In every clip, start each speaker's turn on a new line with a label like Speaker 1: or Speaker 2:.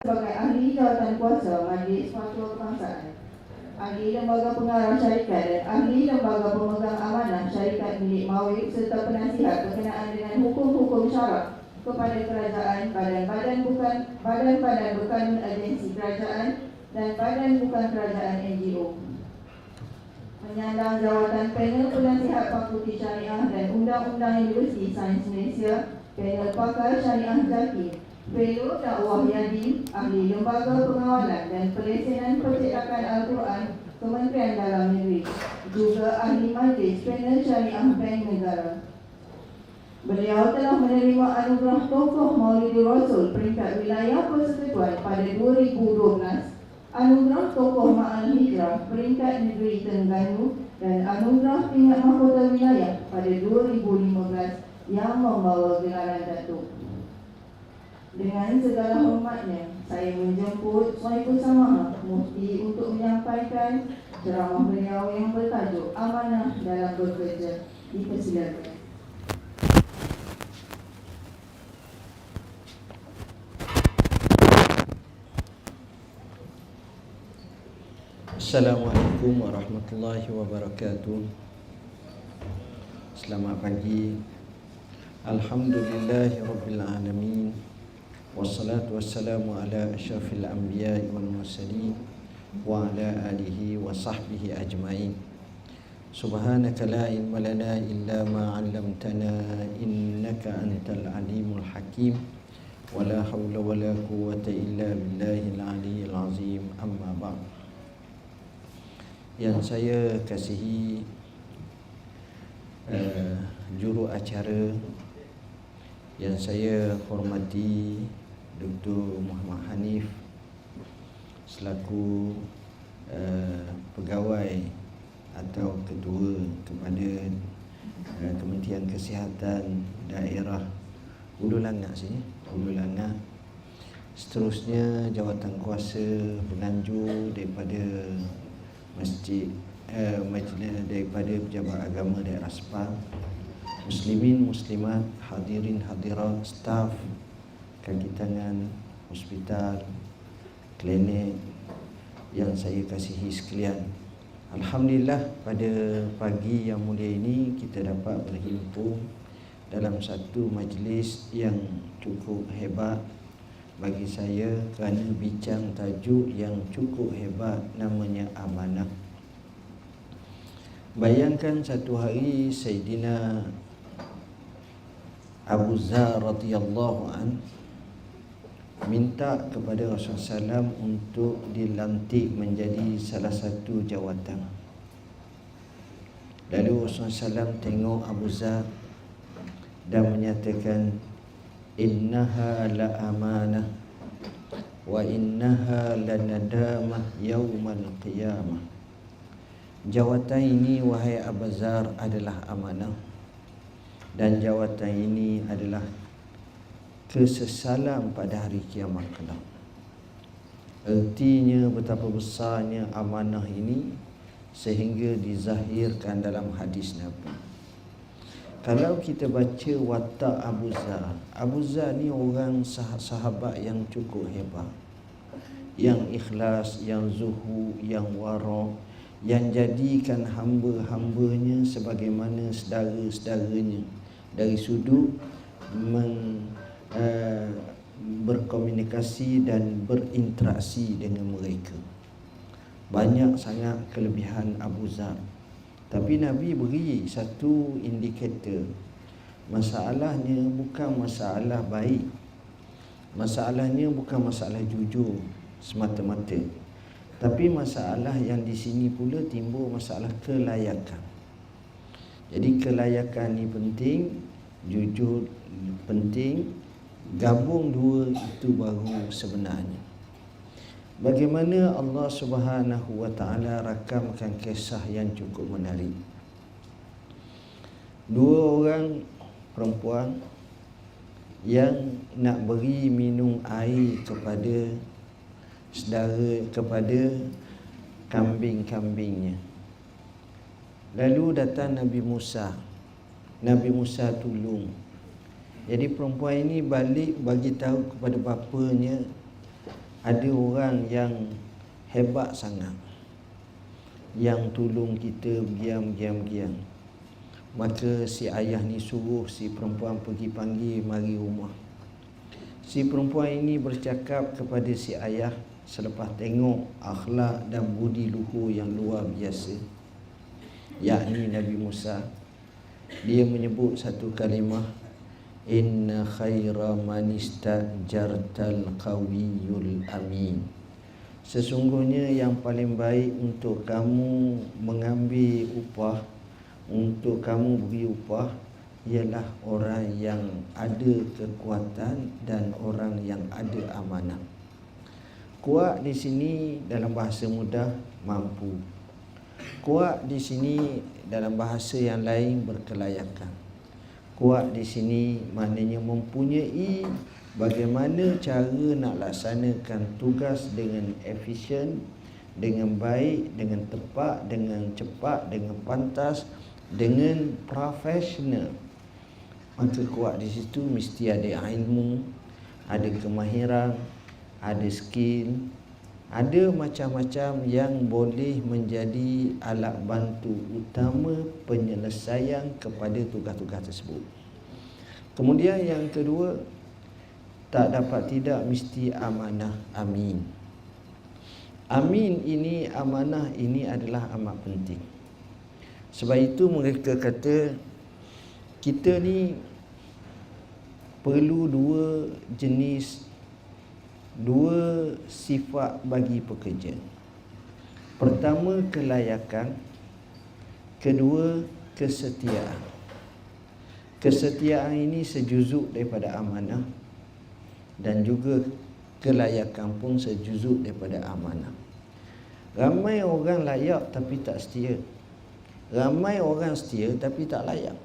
Speaker 1: sebagai ahli jawatan kuasa Majlis Fatwa Kebangsaan, ahli lembaga pengarah syarikat dan ahli lembaga pemegang amanah syarikat milik Mawib serta penasihat berkenaan dengan hukum-hukum syarak kepada kerajaan, badan-badan berkanun agensi kerajaan dan badan bukan kerajaan NGO. Menyandang jawatan panel penasihat Fakulti Syariah dan Undang-Undang Universiti Sains Malaysia, panel pakar Syariah Zaki, Fellow Dakwah Yadi, ahli lembaga pengawalan dan pelesenan percetakan Al-Quran Kementerian Dalam Negeri, juga ahli majlis panel Syariah Bank Negara. Beliau telah menerima anugerah Tokoh Maulidul Rasul peringkat wilayah persekutuan pada 2012, anugerah Tokoh Ma'al Hijrah peringkat negeri Terengganu dan anugerah tingkat mahkota wilayah pada 2015 yang membawa gelaran Datuk. Dengan segala hormatnya, saya menjemput Sohibul Samaha Mufti untuk menyampaikan ceramah beliau yang bertajuk Amanah dalam Bekerja. Dipersilakan.
Speaker 2: Assalamualaikum warahmatullahi wabarakatuh. Selamat pagi. Alhamdulillahi rabbil alamin. Wassalatu wassalamu ala asyrafil anbiya'i wal mursalin wa ala alihi wa sahbihi ajma'in. Subhanaka la ilma lana illa ma 'allamtana innaka antal alimul hakim. Wala hawla wala quwwata illa billahil aliyyil azim. Amma ba'd. Yang saya kasihi juru acara, yang saya hormati Dr. Muhammad Hanif selaku pegawai atau ketua kepada Kementerian Kesihatan Daerah Hulu Langak sini, Hulu Langak. Seterusnya jawatan kuasa penganjur daripada masjid daripada pejabat agama daerah Sepang, muslimin muslimat, hadirin hadirat, staf kaki tangan hospital, klinik yang saya kasihi sekalian. Alhamdulillah, pada pagi yang mulia ini kita dapat berhimpun dalam satu majlis yang cukup hebat bagi saya kerana bincang tajuk yang cukup hebat, namanya amanah. Bayangkan satu hari Sayyidina Abu Zar radhiyallahu an minta kepada Rasulullah SAW untuk dilantik menjadi salah satu jawatan. Lalu Rasulullah SAW tengok Abu Zar dan menyatakan, innaha la amanah wa innaha la nadamah yaumal qiyamah. Jawatan ini wahai Abu Zar adalah amanah, dan jawatan ini adalah kesesalan pada hari kiamat kelak. Artinya betapa besarnya amanah ini sehingga dizahirkan dalam hadis Nabi. Kalau kita baca watak Abu Zar ni orang sahabat yang cukup hebat, yang ikhlas, yang zuhud, yang wara', yang jadikan hamba-hambanya sebagaimana saudara-saudaranya dari sudut berkomunikasi dan berinteraksi dengan mereka. Banyak sangat kelebihan Abu Zar. Tapi Nabi beri satu indikator. Masalahnya bukan masalah baik, masalahnya bukan masalah jujur semata-mata, tapi masalah yang di sini pula timbul masalah kelayakan. Jadi kelayakan ni penting, jujur penting, gabung dua itu baru sebenarnya. Bagaimana Allah Subhanahu wa ta'ala rakamkan kisah yang cukup menarik. Dua orang perempuan yang nak beri minum air kepada kambing-kambingnya. Lalu datang Nabi Musa. Nabi Musa tolong. Jadi perempuan ini balik bagi tahu kepada bapanya, ada orang yang hebat sangat, yang tolong kita bergiam. Maka si ayah ni suruh si perempuan pergi panggil mari rumah. Si perempuan ini bercakap kepada si ayah selepas tengok akhlak dan budi luhur yang luar biasa, yakni Nabi Musa. Dia menyebut satu kalimah, inna khaira man istajartal qawiyul amin. Sesungguhnya yang paling baik untuk kamu mengambil upah, untuk kamu beri upah, ialah orang yang ada kekuatan dan orang yang ada amanah. Kuat di sini dalam bahasa mudah mampu. Kuat di sini dalam bahasa yang lain berkelayakan. Kuat di sini maknanya mempunyai bagaimana cara nak laksanakan tugas dengan efisien, dengan baik, dengan tepat, dengan cepat, dengan pantas, dengan profesional. Maka kuat di situ mesti ada ilmu, ada kemahiran, ada skill, ada macam-macam yang boleh menjadi alat bantu utama penyelesaian kepada tugas-tugas tersebut. Kemudian yang kedua, tak dapat tidak mesti amanah amin. Amin ini, amanah ini adalah amat penting. Sebab itu mereka kata kita ni perlu dua sifat bagi pekerja. Pertama, kelayakan. Kedua, kesetiaan. Kesetiaan ini sejuzuk daripada amanah, dan juga kelayakan pun sejuzuk daripada amanah. Ramai orang layak tapi tak setia. Ramai orang setia tapi tak layak.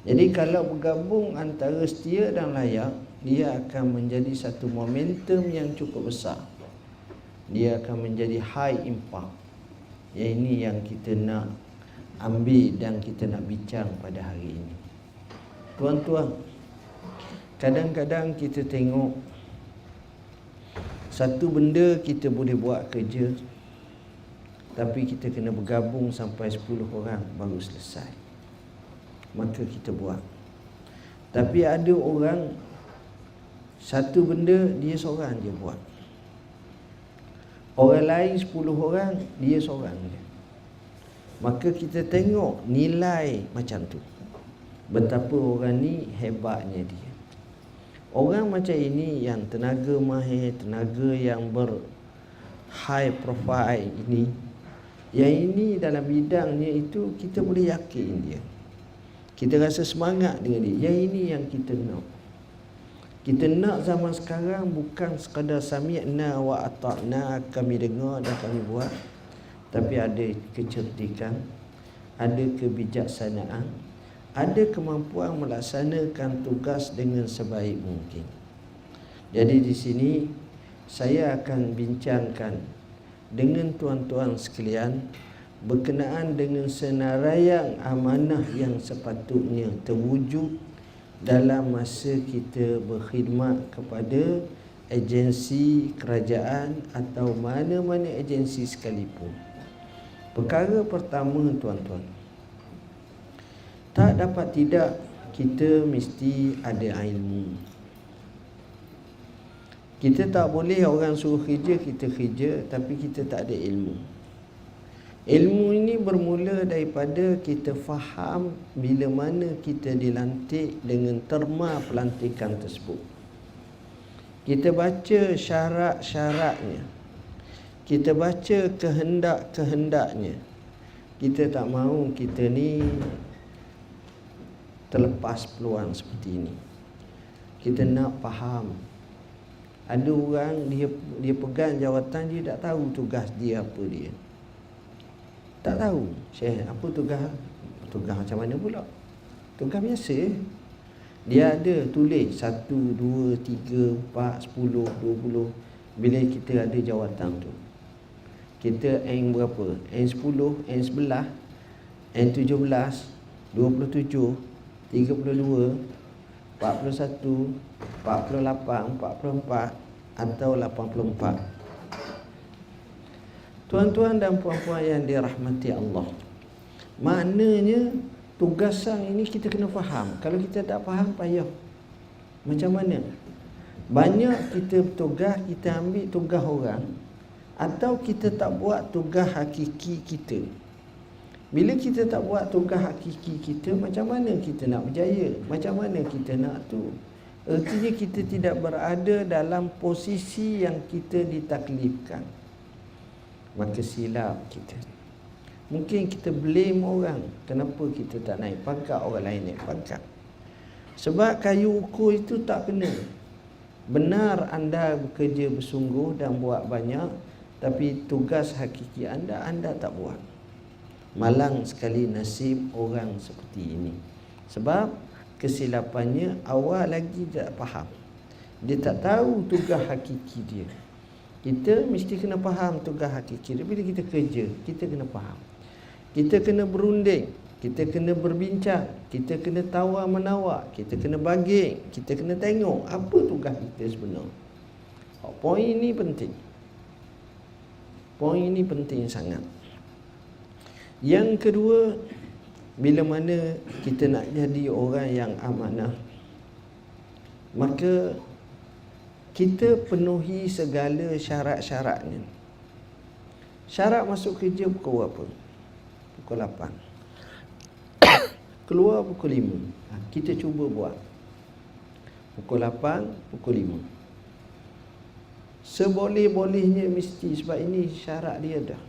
Speaker 2: Jadi kalau bergabung antara setia dan layak, dia akan menjadi satu momentum yang cukup besar. Dia akan menjadi high impact. Yang ini yang kita nak ambil dan kita nak bincang pada hari ini. Tuan-tuan, kadang-kadang kita tengok satu benda kita boleh buat kerja, tapi kita kena bergabung sampai 10 orang baru selesai. Maka kita buat. Tapi ada orang satu benda dia seorang je buat. Orang lain 10 orang, dia seorang je. Maka kita tengok nilai macam tu. Betapa orang ni hebatnya dia. Orang macam ini yang tenaga mahir, tenaga yang high profile ini, yang ini dalam bidangnya itu kita boleh yakin dia. Kita rasa semangat dengan dia. Yang ini yang kita nak. Kita nak zaman sekarang bukan sekadar sami'na wa ata'na, kami dengar dan kami buat, tapi ada kecerdikan, ada kebijaksanaan, ada kemampuan melaksanakan tugas dengan sebaik mungkin. Jadi di sini saya akan bincangkan dengan tuan-tuan sekalian berkenaan dengan senaraian amanah yang sepatutnya terwujud dalam masa kita berkhidmat kepada agensi kerajaan atau mana-mana agensi sekalipun. Perkara pertama, tuan-tuan, tak dapat tidak kita mesti ada ilmu. Kita tak boleh orang suruh kerja, kita kerja, tapi kita tak ada ilmu. Ilmu ini bermula daripada kita faham bila mana kita dilantik dengan terma pelantikan tersebut. Kita baca syarat-syaratnya. Kita baca kehendak-kehendaknya. Kita tak mahu kita ni terlepas peluang seperti ini. Kita nak faham. Ada orang dia pegang jawatan, dia tak tahu tugas dia apa dia. Tak tahu. Syekh, apa tugas? Tugas macam mana pula? Tugas biasa. Dia ada tulis 1, 2, 3, 4, 10, 20. Bila kita ada jawatan tu, kita aim berapa? Aim 10, aim 11, aim 17, 27, 32, 41, 48, 44, atau 84. Tuan-tuan dan puan-puan yang dirahmati Allah, maknanya tugasan ini kita kena faham. Kalau kita tak faham, payah. Macam mana? Banyak kita bertugas, kita ambil tugas orang, atau kita tak buat tugas hakiki kita. Bila kita tak buat tugas hakiki kita, macam mana kita nak berjaya? Macam mana kita nak tu? Artinya kita tidak berada dalam posisi yang kita ditaklifkan. Maka silap kita. Mungkin kita blame orang, kenapa kita tak naik pangkat, orang lain naik pangkat. Sebab kayu ukur itu tak kena. Benar anda bekerja bersungguh dan buat banyak, tapi tugas hakiki anda tak buat. Malang sekali nasib orang seperti ini. Sebab kesilapannya awal lagi tak faham. Dia tak tahu tugas hakiki dia. Kita mesti kena faham tugas hakiki dia. Bila kita kerja, kita kena faham. Kita kena berunding, kita kena berbincang, kita kena tawar-menawar, kita kena bagi, kita kena tengok apa tugas kita sebenar. Poin ini penting. Poin ini penting sangat. Yang kedua, bila mana kita nak jadi orang yang amanah, maka kita penuhi segala syarat-syaratnya. Syarat masuk kerja pukul berapa? Pukul 8. Keluar pukul 5. Kita cuba buat. Pukul 8, pukul 5. Seboleh-bolehnya mesti, sebab ini syarat dia dah.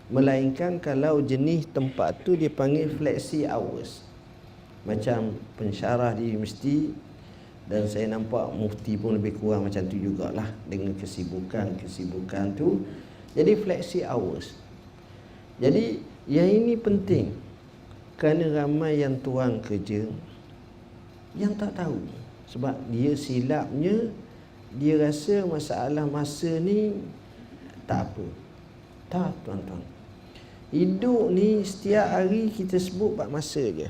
Speaker 2: Melainkan kalau jenis tempat tu dia panggil flexi hours, macam pensyarah di universiti, dan saya nampak mufti pun lebih kurang macam tu jugalah dengan kesibukan tu. Jadi flexi hours. Jadi yang ini penting, kerana ramai yang tuang kerja yang tak tahu. Sebab dia silapnya, dia rasa masalah masa ni tak apa. Tak, tuan-tuan. Hidup ni setiap hari kita sebut bab masa je.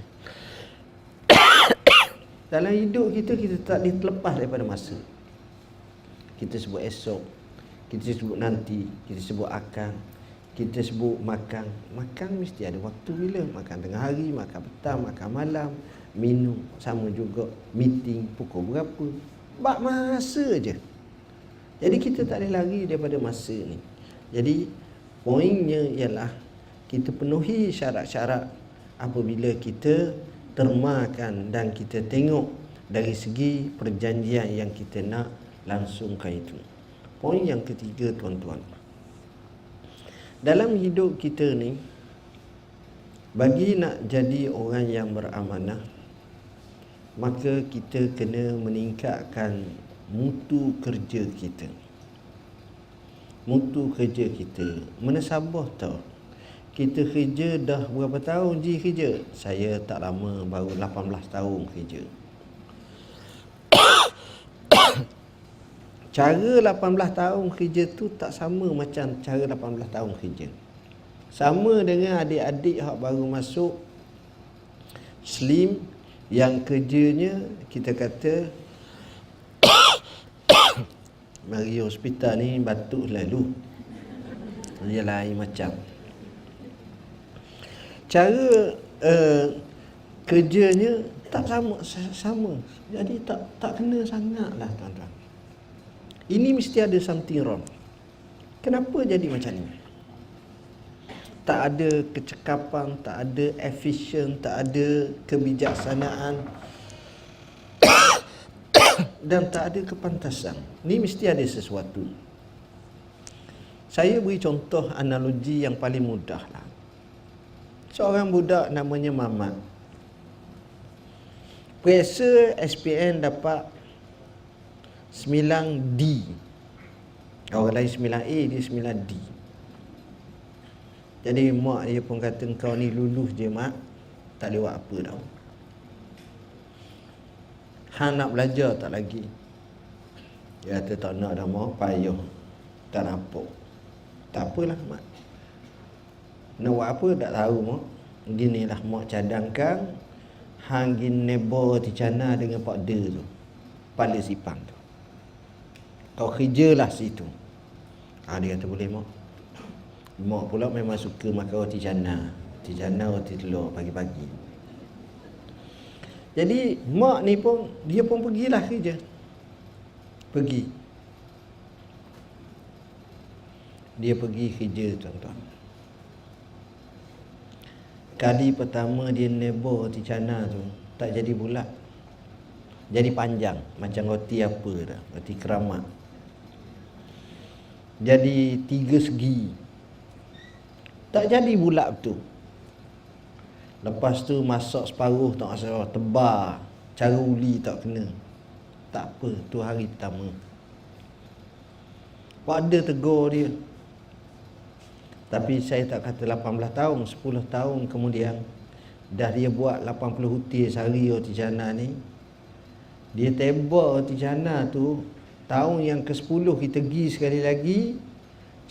Speaker 2: Dalam hidup kita tak boleh terlepas daripada masa. Kita sebut esok, kita sebut nanti, kita sebut akan, kita sebut makan. Makan mesti ada waktu bila. Makan tengah hari, makan petang, makan malam, minum. Sama juga meeting pukul berapa. Bab masa je. Jadi kita tak boleh lari daripada masa ni. Jadi poinnya ialah kita penuhi syarat-syarat apabila kita termakan dan kita tengok dari segi perjanjian yang kita nak langsungkan itu. Poin yang ketiga, tuan-tuan. Dalam hidup kita ni, bagi nak jadi orang yang beramanah, maka kita kena meningkatkan mutu kerja kita. Mutu kerja kita. Mana sabar tau. Kita kerja dah berapa tahun je kerja? Saya tak lama, baru 18 tahun kerja. Cara 18 tahun kerja tu tak sama macam cara 18 tahun kerja. Sama dengan adik-adik yang baru masuk slim, yang kerjanya kita kata mari hospital ni batuk lalu. Dia lain macam. Cara kerjanya tak sama. Jadi tak kena sangatlah, tuan-tuan. Ini mesti ada something wrong. Kenapa jadi macam ni? Tak ada kecekapan, tak ada efisien, tak ada kebijaksanaan dan tak ada kepantasan. Ni mesti ada sesuatu. Saya beri contoh analogi yang paling mudah lah. Seorang budak namanya Mamat. Periksa SPN dapat 9D. Orang lain 9A, dia 9D. Jadi mak dia pun kata, kau ni lulus je mak, tak boleh buat apa dah. Hang nak belajar tak lagi? Dia kata tak nak dah mak, payah, tak nampak. Tak apalah mak, nak buat apa tak tahu mak. Ginilah mak cadangkan hang gin nebo di cana dengan pak de tu, pala sipang tu. Kau kerjalah situ. Dia kata boleh mak. Mak pula memang suka makan roti canai. Roti canai, roti telur pagi-pagi. Jadi mak ni pun, dia pun pergilah kerja. Dia pergi kerja, tuan-tuan. Kali pertama dia nebor roti canai tu, tak jadi bulat. Jadi panjang, macam roti apa dah, roti keramat. Jadi 3 segi. Tak jadi bulat betul. Lepas tu masak separuh tak rasa tebal, cara uli tak kena. Tak apa, tu hari pertama. Pada tegur dia. Tapi saya tak kata 18 tahun, 10 tahun kemudian dah dia buat 80 hutir sehari roti canai ni. Dia tebak roti canai tu, tahun yang ke-10 kita pergi sekali lagi,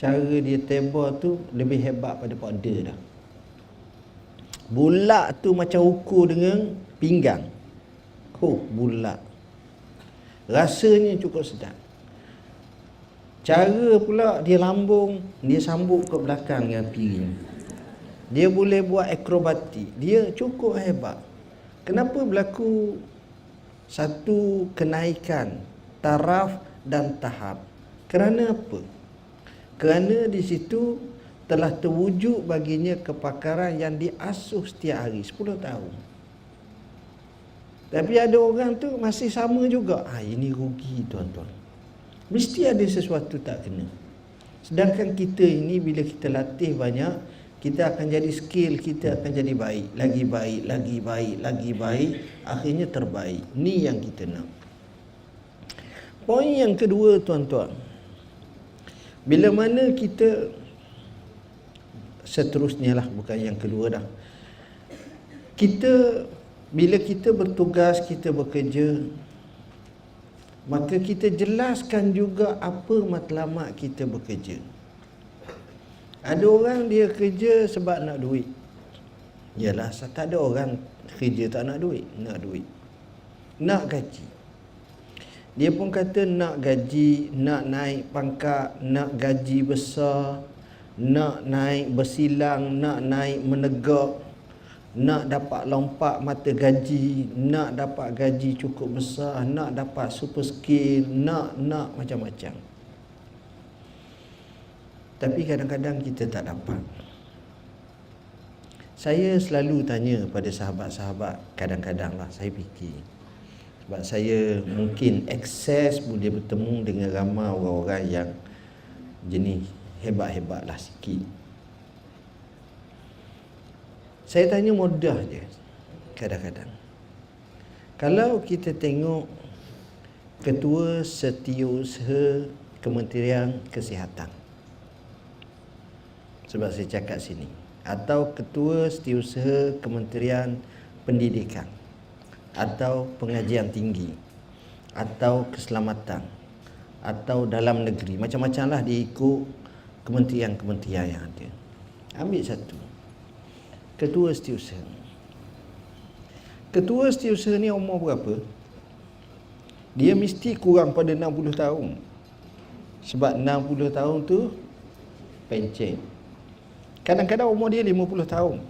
Speaker 2: cara dia tebak tu lebih hebat pada Pak De dah. Bulat tu macam ukur dengan pinggang. Bulat. Rasanya cukup sedap. Cara pula dia lambung, dia sambut ke belakang dengan piring. Dia boleh buat akrobatik. Dia cukup hebat. Kenapa berlaku satu kenaikan taraf dan tahap? Kerana apa? Kerana di situ telah terwujud baginya kepakaran yang diasuh setiap hari 10 tahun. Tapi ada orang tu masih sama juga. Ini rugi, tuan-tuan. Mesti ada sesuatu tak kena. Sedangkan kita ini bila kita latih banyak, kita akan jadi skill, kita akan jadi baik, lagi baik, lagi baik, lagi baik, akhirnya terbaik. Ni yang kita nak. Poin yang kedua, tuan-tuan, bila mana kita, seterusnya lah, bukan yang kedua dah, kita bila kita bertugas, kita bekerja, maka kita jelaskan juga apa matlamat kita bekerja. Ada orang dia kerja sebab nak duit. Yalah, tak ada orang kerja tak nak duit. Nak duit, nak gaji. Dia pun kata nak gaji, nak naik pangkat, nak gaji besar, nak naik bersilang, nak naik menegak, nak dapat lompat mata gaji, nak dapat gaji cukup besar, nak dapat super skill, nak macam-macam. Tapi kadang-kadang kita tak dapat. Saya selalu tanya pada sahabat-sahabat, kadang-kadang lah saya fikir, sebab saya mungkin akses boleh bertemu dengan ramai orang-orang yang jenis hebat-hebat lah sikit. Saya tanya mudah je kadang-kadang. Kalau kita tengok Ketua Setiausaha Kementerian Kesihatan, sebab saya cakap sini, atau Ketua Setiausaha Kementerian Pendidikan, atau Pengajian Tinggi, atau Keselamatan, atau Dalam Negeri, macam-macam lah dia ikut kementerian-kementerian yang ada. Ambil satu, Ketua Setiausaha. Ketua Setiausaha ni umur berapa? Dia mesti kurang pada 60 tahun. Sebab 60 tahun tu pencen. Kadang-kadang umur dia 50 tahun,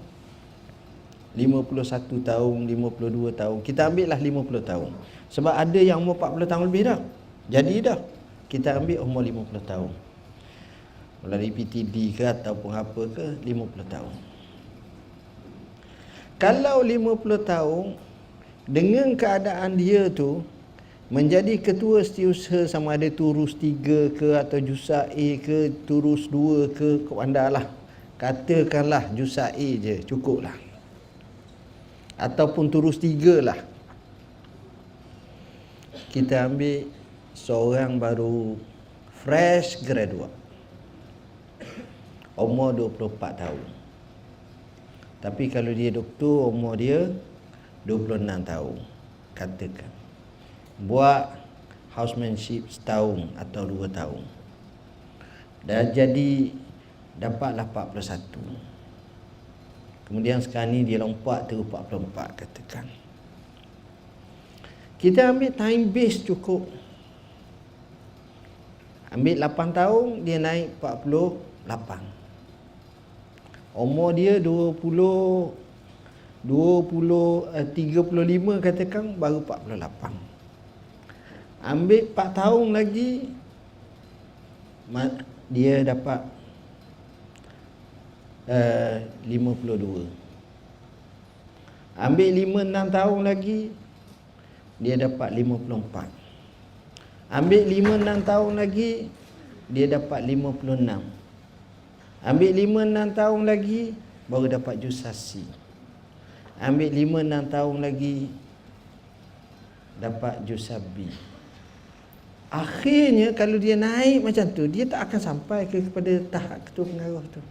Speaker 2: 51 tahun, 52 tahun. Kita ambil lah 50 tahun. Sebab ada yang umur 40 tahun lebih dah. Jadi dah, kita ambil umur 50 tahun. Melalui PTD ke ataupun apa ke, 50 tahun. Kalau 50 tahun, dengan keadaan dia tu menjadi ketua setiausaha, sama ada turus 3 ke atau jusa A ke, turus 2 ke, pandalah, katakanlah jusa A je, cukup lah, ataupun turus 3 lah. Kita ambil seorang baru fresh graduate, umur 24 tahun. Tapi kalau dia doktor, umur dia 26 tahun, katakan. Buat housemanship setahun atau 2 tahun, dah jadi dapatlah 41. Kemudian sekarang ni dia lompat terus 44, katakan. Kita ambil time base cukup. Ambil 8 tahun, dia naik 48. Umur dia 35 katakan, baru 48. Ambil 4 tahun lagi, dia dapat 52. Ambil 5-6 tahun lagi, dia dapat 54. Ambil 5-6 tahun lagi, dia dapat 56. Ambil 5-6 tahun lagi, baru dapat jusasi. Ambil 5-6 tahun lagi, dapat jusabi. Akhirnya kalau dia naik macam tu, dia tak akan sampai kepada tahap ketua pengarah tu.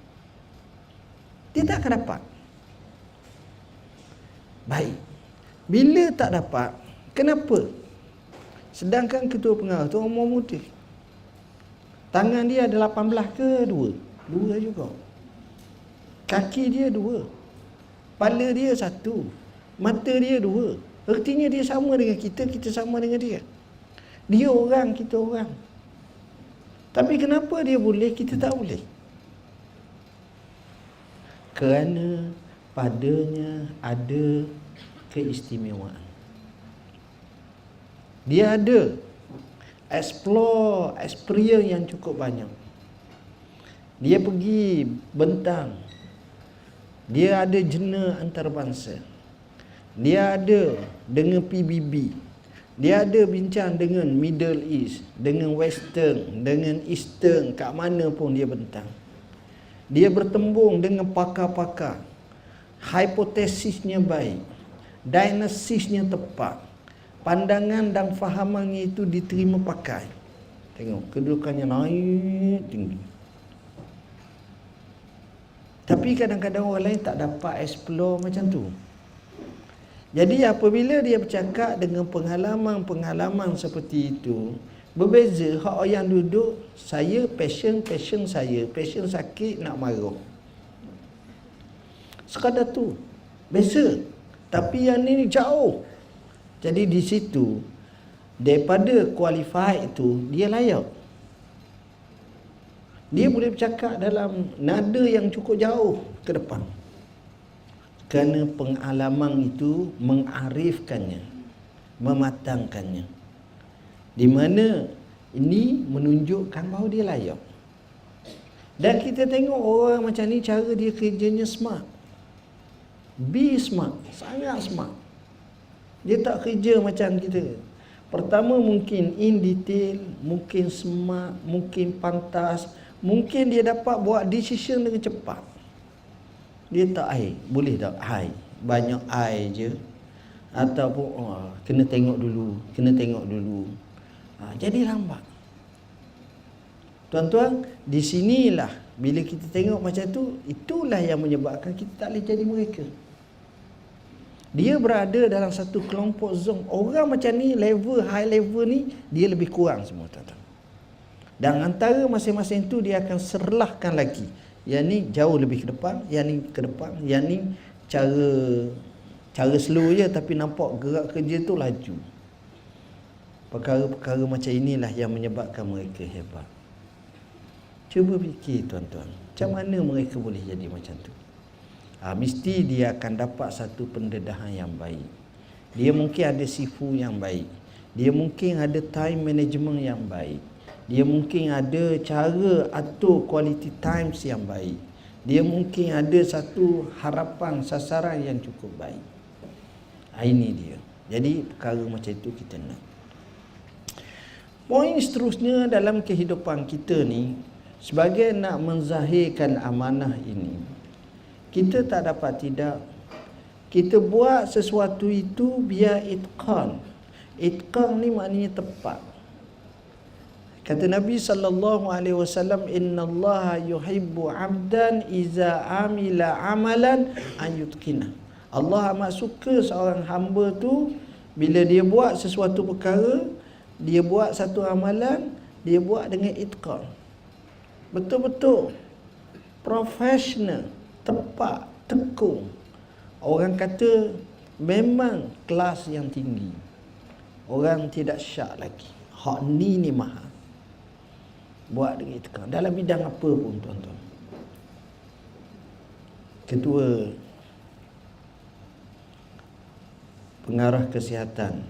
Speaker 2: Dia tak akan dapat. Baik. Bila tak dapat, kenapa? Sedangkan ketua pengarah tu umur muda. Tangan dia ada 18 ke 2? 2 juga. Kaki dia 2. Kepala dia 1. Mata dia 2. Artinya dia sama dengan kita, kita sama dengan dia. Dia orang, kita orang. Tapi kenapa dia boleh, kita tak boleh? Kerana padanya ada keistimewaan. Dia ada experience yang cukup banyak. Dia pergi bentang. Dia ada jena antarabangsa. Dia ada dengan PBB. Dia ada bincang dengan Middle East, dengan Western, dengan Eastern, kat mana pun dia bentang. Dia bertembung dengan pakar-pakar. Hipotesisnya baik. Diagnosisnya tepat. Pandangan dan fahamannya itu diterima pakai. Tengok, kedudukannya naik tinggi. Tapi kadang-kadang orang lain tak dapat explore macam tu. Jadi apabila dia bercakap dengan pengalaman-pengalaman seperti itu, berbeza hak yang duduk, saya passion saya, passion sakit nak marah. Sekadar tu. Biasa. Tapi yang ni jauh. Jadi di situ, daripada qualified itu, dia layak. Dia boleh bercakap dalam nada yang cukup jauh ke depan. Kerana pengalaman itu mengarifkannya, mematangkannya. Di mana ini menunjukkan bahawa dia layak. Dan kita tengok orang macam ni, cara dia kerjanya smart. Be smart, sangat smart. Dia tak kerja macam kita. Pertama mungkin in detail, mungkin smart, mungkin pantas, mungkin dia dapat buat decision dengan cepat. Dia tak boleh tak banyak je. Ataupun kena tengok dulu. Jadi lambat. Tuan-tuan, di sinilah bila kita tengok macam tu, itulah yang menyebabkan kita tak boleh jadi mereka. Dia berada dalam satu kelompok zon. Orang macam ni, high level ni, dia lebih kurang semua, tuan-tuan. Dan antara masing-masing tu dia akan serlahkan lagi. Yang ni jauh lebih ke depan, yang ni ke depan, yang ni cara slow je tapi nampak gerak kerja tu laju. Perkara-perkara macam inilah yang menyebabkan mereka hebat. Cuba fikir tuan-tuan, macam mana mereka boleh jadi macam tu? Mesti dia akan dapat satu pendedahan yang baik. Dia mungkin ada sifu yang baik. Dia mungkin ada time management yang baik. Dia mungkin ada cara atur quality times yang baik. Dia mungkin ada satu harapan sasaran yang cukup baik. Ini dia. Jadi perkara macam itu kita nak. Poin seterusnya dalam kehidupan kita ni, sebagai nak menzahirkan amanah ini, kita tak dapat tidak. Kita buat sesuatu itu biar itqan. Itqan ni maknanya tepat. Kata Nabi SAW, innallaha yuhibbu 'abdan iza amila amalan an yutqina. Allah amat suka seorang hamba tu bila dia buat sesuatu perkara, dia buat satu amalan, dia buat dengan itqan. Betul-betul profesional, tepat, tekun. Orang kata memang kelas yang tinggi. Orang tidak syak lagi. Hak ni mahal. buat dengan itikaf dalam bidang apa pun tuan-tuan. Ketua Pengarah Kesihatan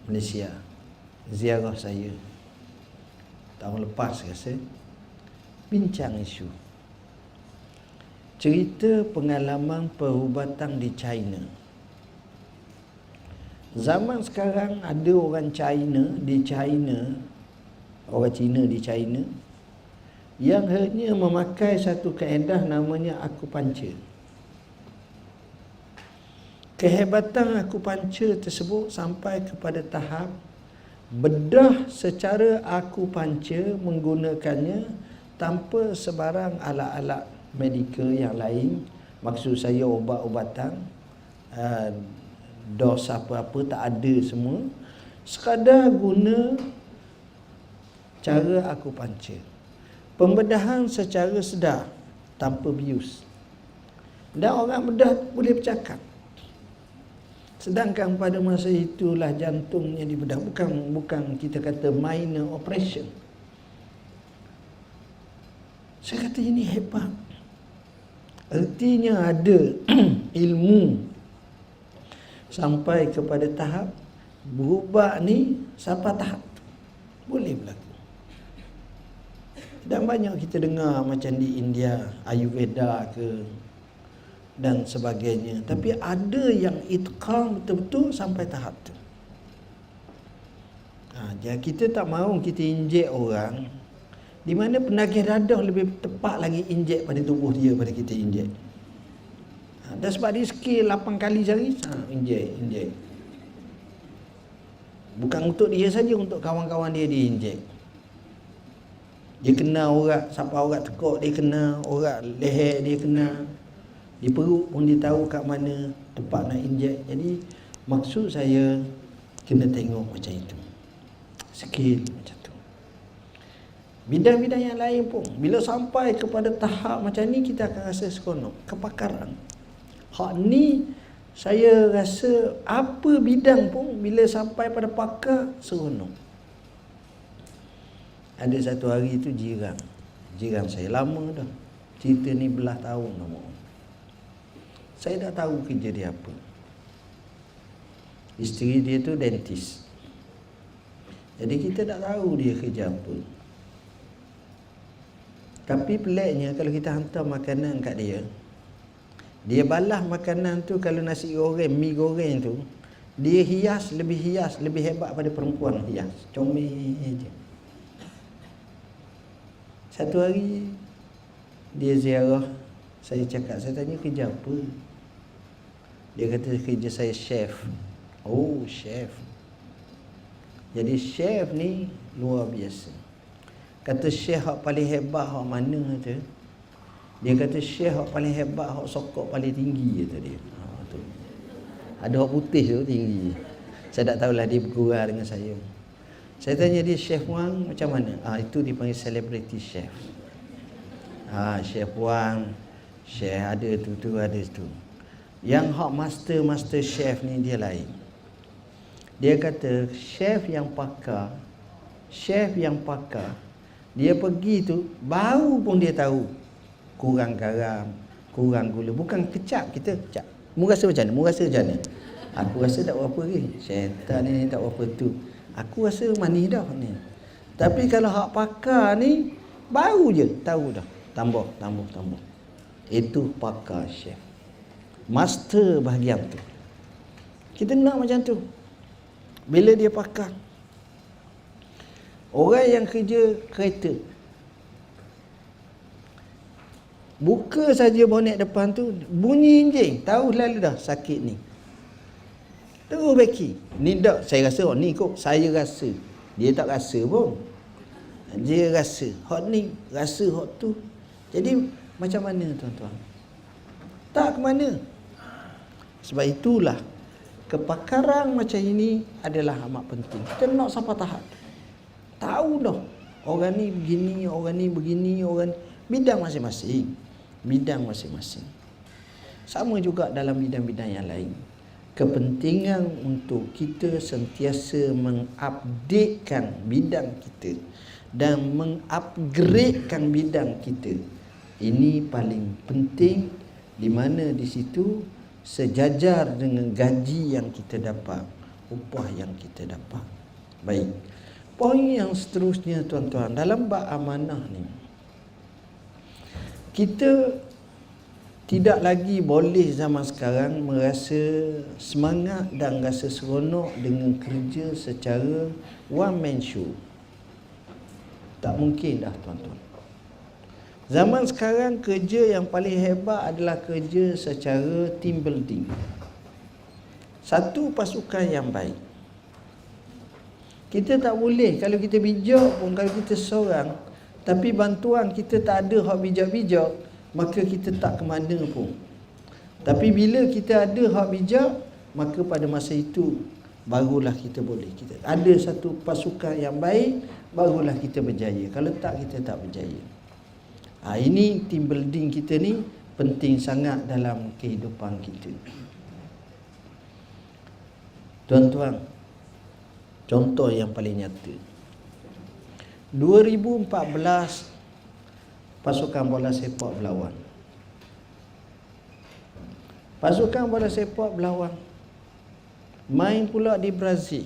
Speaker 2: Malaysia ziarah saya tahun lepas rasa, bincang isu cerita pengalaman perubatan di China. Zaman sekarang ada orang China di China, orang Cina di China yang hanya memakai satu kaedah namanya akupuncture. Kehebatan akupuncture tersebut sampai kepada tahap bedah secara akupuncture menggunakannya tanpa sebarang alat-alat medikal yang lain. Maksud saya ubat-ubatan, dos apa-apa tak ada semua. Sekadar guna cara akupuncture. Pembedahan secara sedar tanpa bius. Dan orang bedah boleh bercakap. Sedangkan pada masa itulah jantungnya dibedah, bukan kita kata minor operation. Saya kata ini hebat. Artinya ada ilmu sampai kepada tahap berubah ni sampai tahap boleh berlaku. Dan banyak kita dengar macam di India, Ayurveda ke dan sebagainya. Tapi ada yang itqan betul-betul sampai tahap tu. Jadi kita tak mahu kita injek orang di mana penagih dadah lebih tepat lagi injek pada tubuh dia pada kita injek. Dan sebab dia skill 8 kali sehari, injek. Bukan untuk dia saja, untuk kawan-kawan dia injek. Dia kena urat, sampai urat tekuk dia kena, urat leher dia kena, di perut pun dia tahu kat mana tempat nak injek. Jadi maksud saya kena tengok macam itu, skill macam tu. Bidang-bidang yang lain pun bila sampai kepada tahap macam ni, kita akan rasa seronok. Kepakaran hak ni, saya rasa apa bidang pun bila sampai pada pakar seronok. Ada satu hari tu jiran saya lama dah, cerita ni belah tahun dah. Saya dah tahu kerja dia apa. Isteri dia tu dentist. Jadi kita tak tahu dia kerja apa. Tapi peliknya kalau kita hantar makanan kat dia, dia balas makanan tu. Kalau nasi goreng, mi goreng tu, dia lebih hebat pada perempuan hias. Comel je. Satu hari dia ziarah, saya cakap, saya tanya kerja apa? Dia kata kerja saya chef. Oh, chef. Jadi chef ni luar biasa. Kata chef hak paling hebat hak mana kata? Dia kata chef hak paling hebat hak sokok paling tinggi kata dia. Tu. Ada hak putih tu tinggi. Saya tak tahulah dia bergurau dengan saya. Saya tanya dia, chef Wang macam mana? Itu dipanggil celebrity chef. Chef Wang, chef ada tu ada tu. Yang hak master chef ni dia lain. Dia kata chef yang pakar, dia pergi tu baru pun dia tahu kurang garam, kurang gula. Bukan kecap kita kecap. Mu rasa macam mana? Aku rasa tak berapa ke. Syaitan ni tak berapa tu. Aku rasa manis dah ni. Tapi kalau hak pakar ni baru je tahu dah. Tambah. Itu pakar chef. Master bahagian tu. Kita nak macam tu. Bila dia pakar. Orang yang kerja kereta, buka saja bonet depan tu, bunyi enjin, tahu lalu dah sakit ni. Terus beki. Ni tak saya rasa, ni kok saya rasa. Dia tak rasa pun. Dia rasa. Hot ni rasa hot tu. Jadi macam mana tuan-tuan? Tak ke mana? Sebab itulah kepakaran macam ini adalah amat penting. Kita nak sampai tahap tahu dah orang ni begini, orang ni begini, orang bidang masing-masing. Sama juga dalam bidang-bidang yang lain. Kepentingan untuk kita sentiasa mengupdatekan bidang kita dan mengupgradekan bidang kita. Ini paling penting, di mana di situ sejajar dengan gaji yang kita dapat, upah yang kita dapat. Baik. Poin yang seterusnya tuan-tuan, dalam bab amanah ni, kita tidak lagi boleh zaman sekarang merasa semangat dan rasa seronok dengan kerja secara one man show. Tak mungkin dah tuan-tuan. Zaman sekarang kerja yang paling hebat adalah kerja secara team building. Satu pasukan yang baik. Kita tak boleh, kalau kita bijak pun, kalau kita seorang, tapi bantuan kita tak ada hak bijak-bijak, maka kita tak ke mana pun. Tapi bila kita ada hak bijak, maka pada masa itu barulah kita boleh. Kita ada satu pasukan yang baik, barulah kita berjaya. Kalau tak, kita tak berjaya. Ini team building kita ni penting sangat dalam kehidupan kita. Tuan-tuan, contoh yang paling nyata. 2014 pasukan bola sepak berlawan. Pasukan bola sepak berlawan. Main pula di Brazil.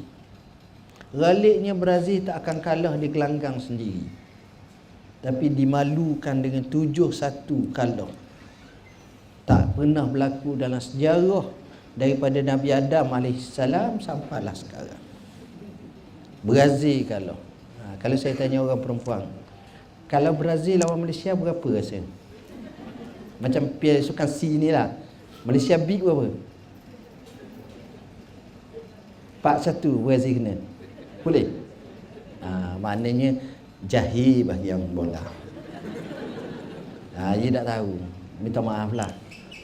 Speaker 2: Galiknya Brazil tak akan kalah di gelanggang sendiri, tapi dimalukan dengan 7-1 kalah. Tak pernah berlaku dalam sejarah daripada Nabi Adam AS sampailah sekarang. Brazil kalah. Kalau saya tanya orang perempuan, kalau Brazil lawan Malaysia berapa rasa? Macam Piala Sukan C ni lah. Malaysia beat berapa? 4-1 Brazil kena. Boleh? Maknanya jahil bagi yang bola. Dia tak tahu. Minta maaf lah.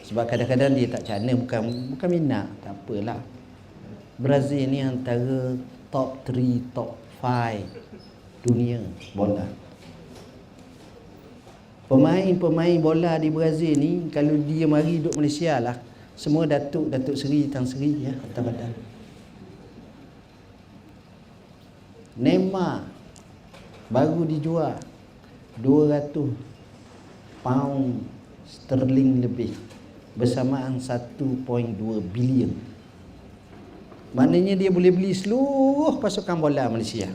Speaker 2: Sebab kadang-kadang dia tak cana, bukan minat. Tak apalah. Brazil ni antara top 3, top 5 dunia bola. Pemain-pemain bola di Brazil ni, kalau dia mari duduk Malaysia lah, semua Datuk Seri, Tan Seri ya, kata-kata. Neymar baru dijual 200 pound sterling lebih, bersamaan 1.2 bilion. Maknanya dia boleh beli seluruh pasukan bola Malaysia.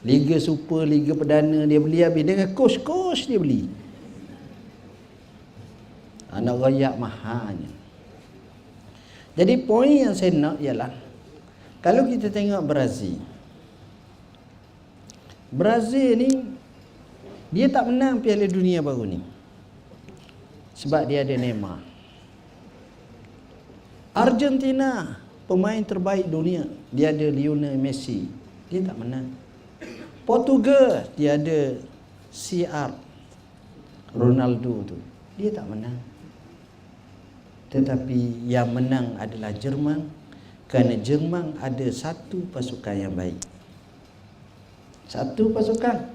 Speaker 2: Liga Super, Liga Perdana dia beli habis. Dengan coach dia beli. Anak rakyat mahalnya. Jadi poin yang saya nak ialah, kalau kita tengok Brazil ni, dia tak menang Piala Dunia baru ni sebab dia ada Neymar. Argentina, pemain terbaik dunia, dia ada Lionel Messi, dia tak menang. Portugal, dia ada CR Ronaldo tu, dia tak menang. Tetapi yang menang adalah Jerman, kerana Jerman ada satu pasukan yang baik. Satu pasukan.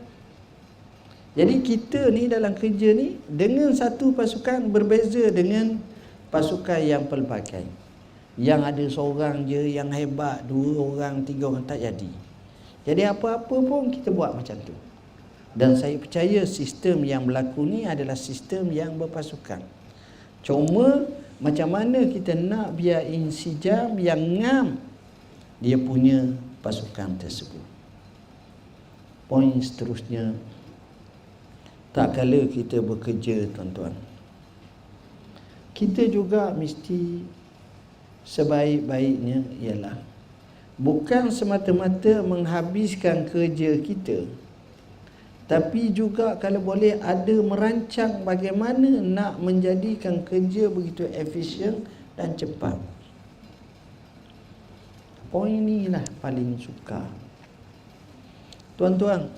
Speaker 2: Jadi kita ni dalam kerja ni, dengan satu pasukan berbeza dengan pasukan yang pelbagai. Yang ada seorang je yang hebat, 2 orang, 3 orang, tak jadi. Jadi apa-apa pun kita buat macam tu. Dan saya percaya sistem yang berlaku ni adalah sistem yang berpasukan. Cuma macam mana kita nak biar insijam yang ngam dia punya pasukan tersebut. Poin seterusnya, tak kala kita bekerja tuan-tuan, kita juga mesti sebaik-baiknya ialah bukan semata-mata menghabiskan kerja kita, tapi juga kalau boleh ada merancang bagaimana nak menjadikan kerja begitu efisien dan cepat. Poin inilah paling sukar. Tuan-tuan,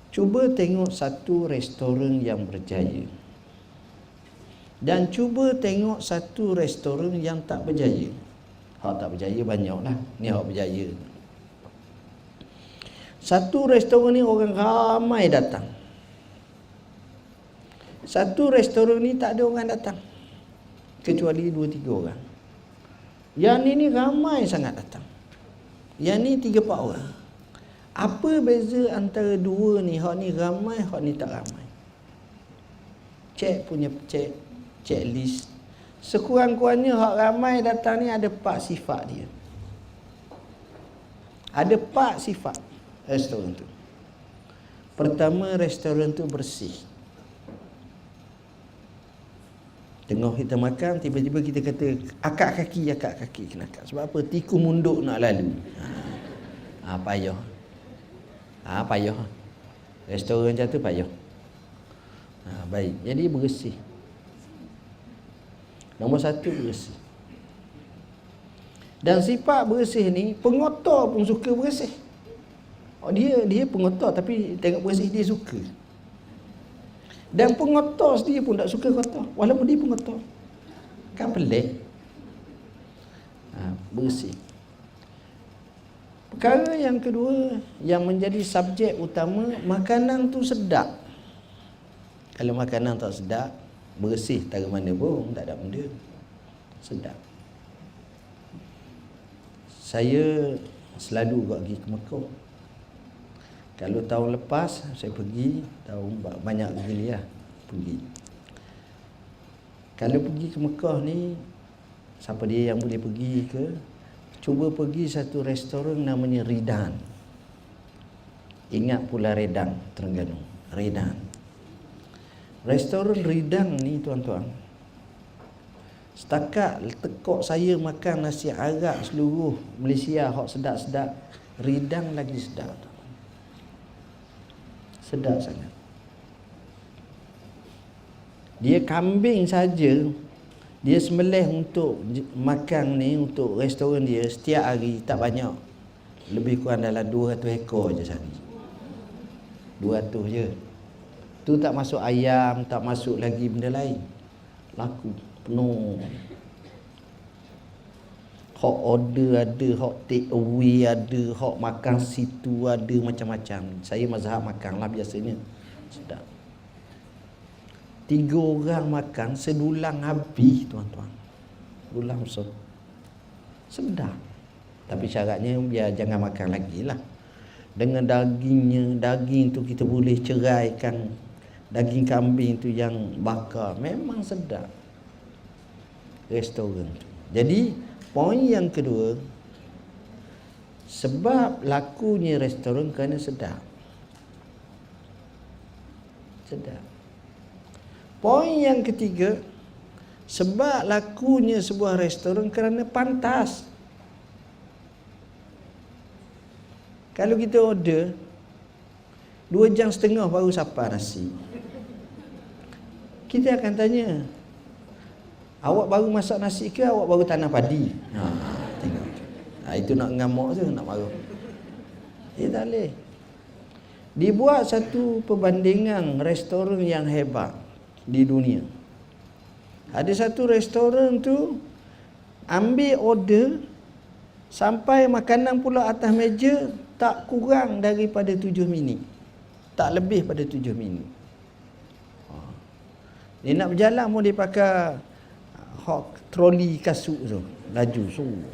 Speaker 2: cuba tengok satu restoran yang berjaya, dan cuba tengok satu restoran yang tak berjaya. Hak tak berjaya banyaklah, ni hak berjaya. Satu restoran ni orang ramai datang. Satu restoran ni tak ada orang datang, kecuali 2-3 orang. Yang ni ramai sangat datang. Yang ni 3-4 orang. Apa beza antara dua ni? Hak ni ramai, hak ni tak ramai. Cek list. Sekurang-kurangnya hak ramai datang ni ada 4 sifat dia. Ada 4 sifat restoran tu. Pertama, restoran tu bersih. Tengok kita makan, tiba-tiba kita kata akak kaki kena akak. Sebab apa? Tiku munduk nak lalu. Payah. Payah. Restoran macam tu payah. Baik. Jadi bersih. Nombor 1, bersih. Dan sifat bersih ni, pengotor pun suka bersih. Dia pengotor tapi tengok bersih dia suka. Dan pengotor sendiri pun tak suka kotor, walaupun dia pengotor. Kan pelik. Bersih. Perkara yang kedua yang menjadi subjek utama, makanan tu sedap. Kalau makanan tak sedap, bersih tak mana pun, tak ada benda. Sedap. Saya selalu pergi ke Mekah. Kalau tahun lepas saya pergi, tahun banyak begini lah pergi. Kalau pergi ke Mekah ni, siapa dia yang boleh pergi ke, cuba pergi satu restoran namanya Ridan. Ingat pula Redang, Terengganu. Ridan. Restoran Ridan ni tuan-tuan, setakat tekok saya makan nasi Arab seluruh Malaysia hak sedap-sedap, Ridan lagi sedap. Sedap sangat. Dia kambing saja, dia sembelih untuk makan ni, untuk restoran dia setiap hari, tak banyak. Lebih kurang dalam 200 ekor je sehari. 200 je. Tu tak masuk ayam, tak masuk lagi benda lain. Laku, penuh. Hak order ada, hak take away ada, hak makan situ ada, macam-macam. Saya mazhab makan lah biasanya. Sedap. 3 orang makan sedulang habis tuan-tuan. Dulang besar. Sedap. Tapi syaratnya biar jangan makan lagi lah. Dengan dagingnya, daging tu kita boleh ceraikan. Daging kambing tu yang bakar, memang sedap restoran tu. Jadi poin yang kedua, sebab lakunya restoran kerana sedap. Sedap. Poin yang ketiga, sebab lakunya sebuah restoran kerana pantas. Kalau kita order 2 jam setengah baru sapa nasi, kita akan tanya, awak baru masak nasi ke awak baru tanam padi? Tengok. Itu nak ngamuk tu, nak marah. Tak boleh. Dibuat satu perbandingan restoran yang hebat di dunia. Ada satu restoran tu ambil order sampai makanan pula atas meja tak kurang daripada 7 minit. Tak lebih pada 7 minit. Dia nak berjalan pun dia pakai hak troli kasut tu, laju semua.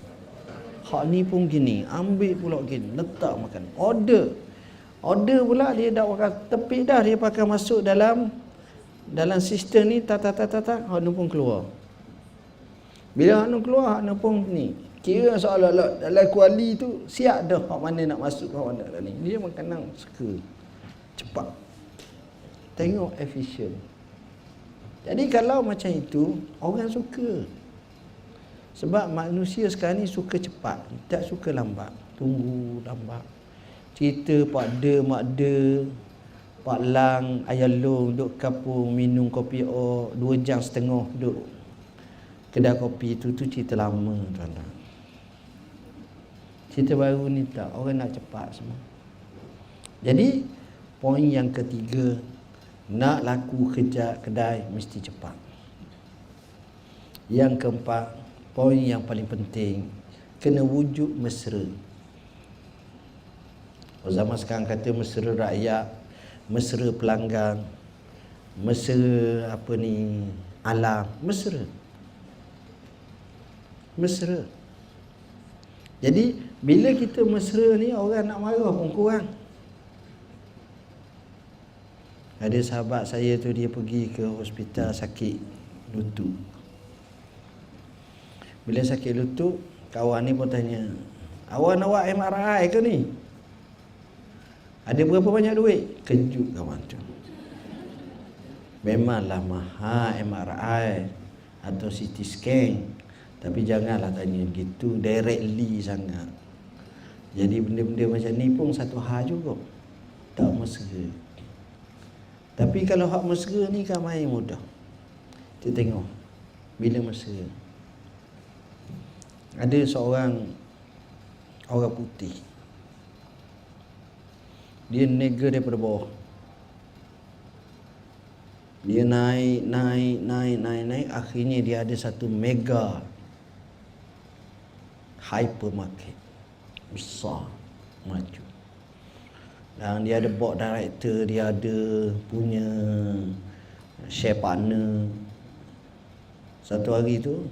Speaker 2: Hak ni pun gini, ambil pula gini, letak makan. Order pula dia dah pakai tepi dah, dia pakai masuk dalam sistem ni, hak ni pun keluar. Bila hak ni keluar, hak ni pun ni. Kira seolah-olah dalam kuali tu siap dah hak mana nak masuk, hak mana dah ni. Dia makanan suka cepat. Tengok efisien. Jadi kalau macam itu, orang suka. Sebab manusia sekarang ni suka cepat, tak suka lambat. Tunggu lambat. Cerita Pak De, Mak De, Pak Lang, Ayah Long duduk kampung minum kopi 2 jam setengah duduk kedai kopi tu cerita lama tuan-tuan. Cerita baru ni tak, orang nak cepat semua. Jadi poin yang ketiga, nak laku kerja kedai mesti cepat. Yang keempat, poin yang paling penting, kena wujud mesra. Zaman sekarang kata mesra rakyat, mesra pelanggan, mesra alam, mesra. Jadi Bila kita mesra ni, orang nak marah pun kurang. Ada sahabat saya tu, dia pergi ke hospital sakit lutut. Bila sakit lutut, kawan ni pun tanya, "Awak nak buat MRI ke ni? Ada berapa banyak duit?" Kejut kawan tu. Memanglah mahal MRI atau CT scan, tapi janganlah tanya gitu directly sangat. Jadi benda-benda macam ni pun satu hal juga, tak mesra. Tapi kalau hak mesra ni kan main mudah. Kita tengok bila mesra. Ada seorang orang putih, dia nega daripada bawah. Dia naik, akhirnya dia ada satu mega hypermarket besar, maju. Dan dia ada board director, dia ada punya share partner. Satu hari tu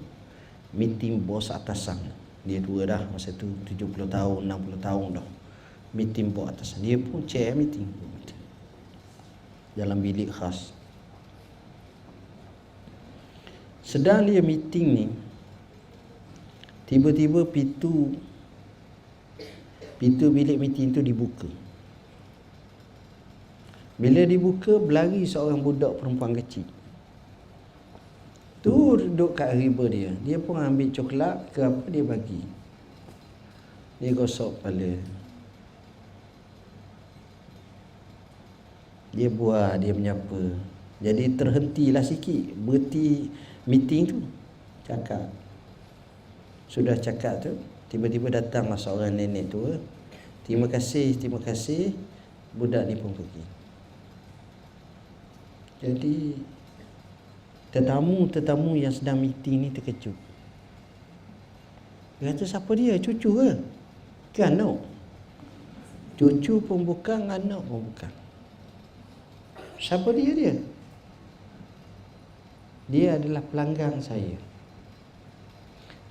Speaker 2: meeting bos atasan. Dia tua dah masa tu, 70 tahun, 60 tahun dah. Meeting bos atasan. Dia pun chair meeting dalam bilik khas. Sedang dia meeting ni, tiba-tiba pintu bilik meeting tu dibuka. Bila dibuka, berlari seorang budak perempuan kecil. Tu duduk kat riba dia. Dia pun ambil coklat ke apa, dia bagi. Dia gosok kepala. Dia buat, dia menyapa. Jadi terhentilah sikit, berhenti meeting tu. Cakap. Sudah cakap tu, tiba-tiba datanglah seorang nenek tua. Terima kasih. Budak ni pun pergi. Jadi tetamu yang sedang meeting ni terkejut. Dia kata, siapa dia? Cucu ke? Ke anak? Cucu pun bukan, anak pun bukan. Siapa dia? Dia adalah pelanggan saya.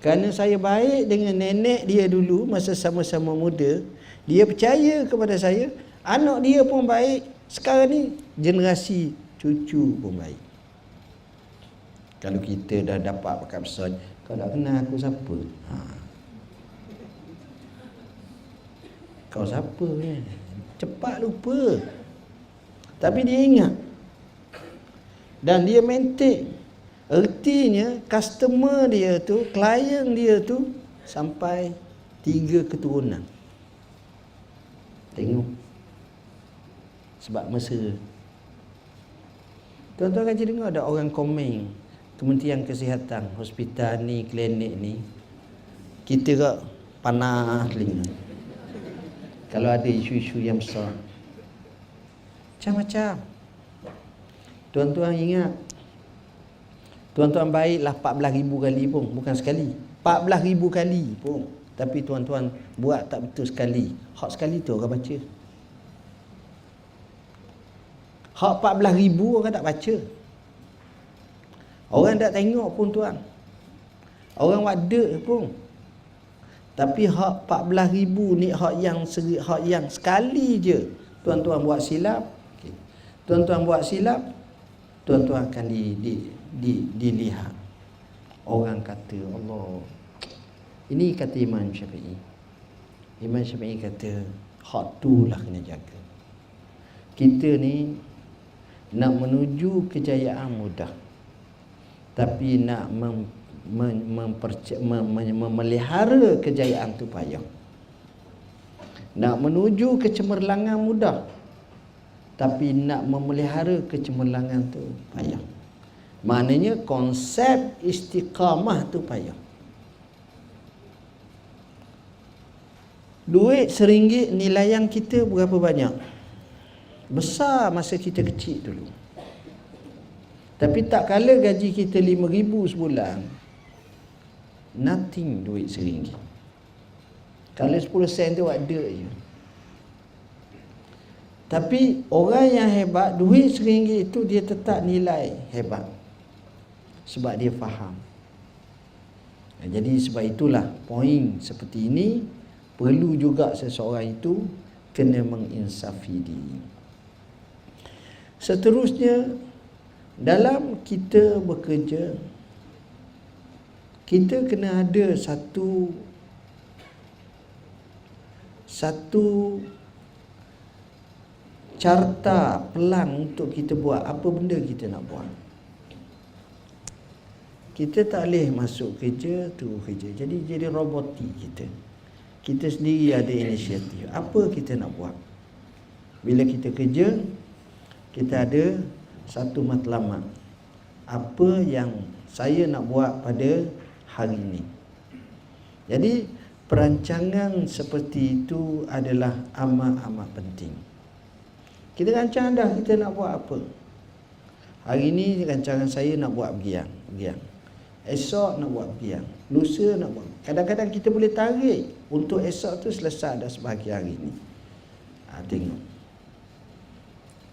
Speaker 2: Kerana saya baik dengan nenek dia dulu masa sama-sama muda, dia percaya kepada saya. Anak dia pun baik. Sekarang ni generasi cucu pun baik. Kalau kita dah dapat pakat besar, kau tak kenal aku siapa? Kau siapa ni? Cepat lupa. Tapi dia ingat. Dan dia maintain. Ertinya customer dia tu, klien dia tu sampai 3 keturunan. Tengok. Sebab mesra. Tuan-tuan kan dengar ada orang komen, Kementerian Kesihatan, hospital ni, klinik ni, kita kak panas telinga kalau ada isu-isu yang besar. Macam-macam. Tuan-tuan ingat, tuan-tuan baiklah 14,000 kali pun, bukan sekali. 14,000 kali pun. Tapi tuan-tuan buat tak betul sekali. Hak sekali tu orang baca. Hak 14,000 orang tak baca. Orang tak tengok pun tuan. Orang wadah pun. Tapi hak 14,000 ni hak yang sekali je tuan-tuan buat silap. Okay. Tuan-tuan buat silap, tuan-tuan akan dilihat. Orang kata, Allah. Ini kata Imam Syafi'i. Imam Syafi'i kata, hak tu lah kena jaga. Kita ni nak menuju kejayaan mudah, tapi nak memelihara kejayaan tu payah. Nak menuju kecemerlangan mudah, tapi nak memelihara kecemerlangan tu payah. Maknanya konsep istiqamah tu payah. Duit RM1 nilaian kita berapa banyak? Besar masa kita kecil dulu. Tapi tak kala gaji kita RM5,000 sebulan, nothing duit RM1. Kalau 10 sen tu ada je. Tapi orang yang hebat, duit RM1 itu dia tetap nilai hebat. Sebab dia faham. Jadi sebab itulah poin seperti ini perlu juga seseorang itu kena menginsafi diri. Seterusnya, dalam kita bekerja, kita kena ada satu carta pelang untuk kita buat apa benda kita nak buat. Kita tak boleh masuk kerja, turun kerja. Jadi robotik kita. Kita sendiri ada inisiatif. Apa kita nak buat? Bila kita kerja, kita ada satu matlamat. Apa yang saya nak buat pada hari ini. Jadi perancangan seperti itu adalah amat-amat penting. Kita rancang dah kita nak buat apa. Hari ini rancangan saya nak buat begini. Esok nak buat begini. Lusa nak buat. Kadang-kadang kita boleh tarik untuk esok tu selesai dah sebahagian hari ini. Tengok.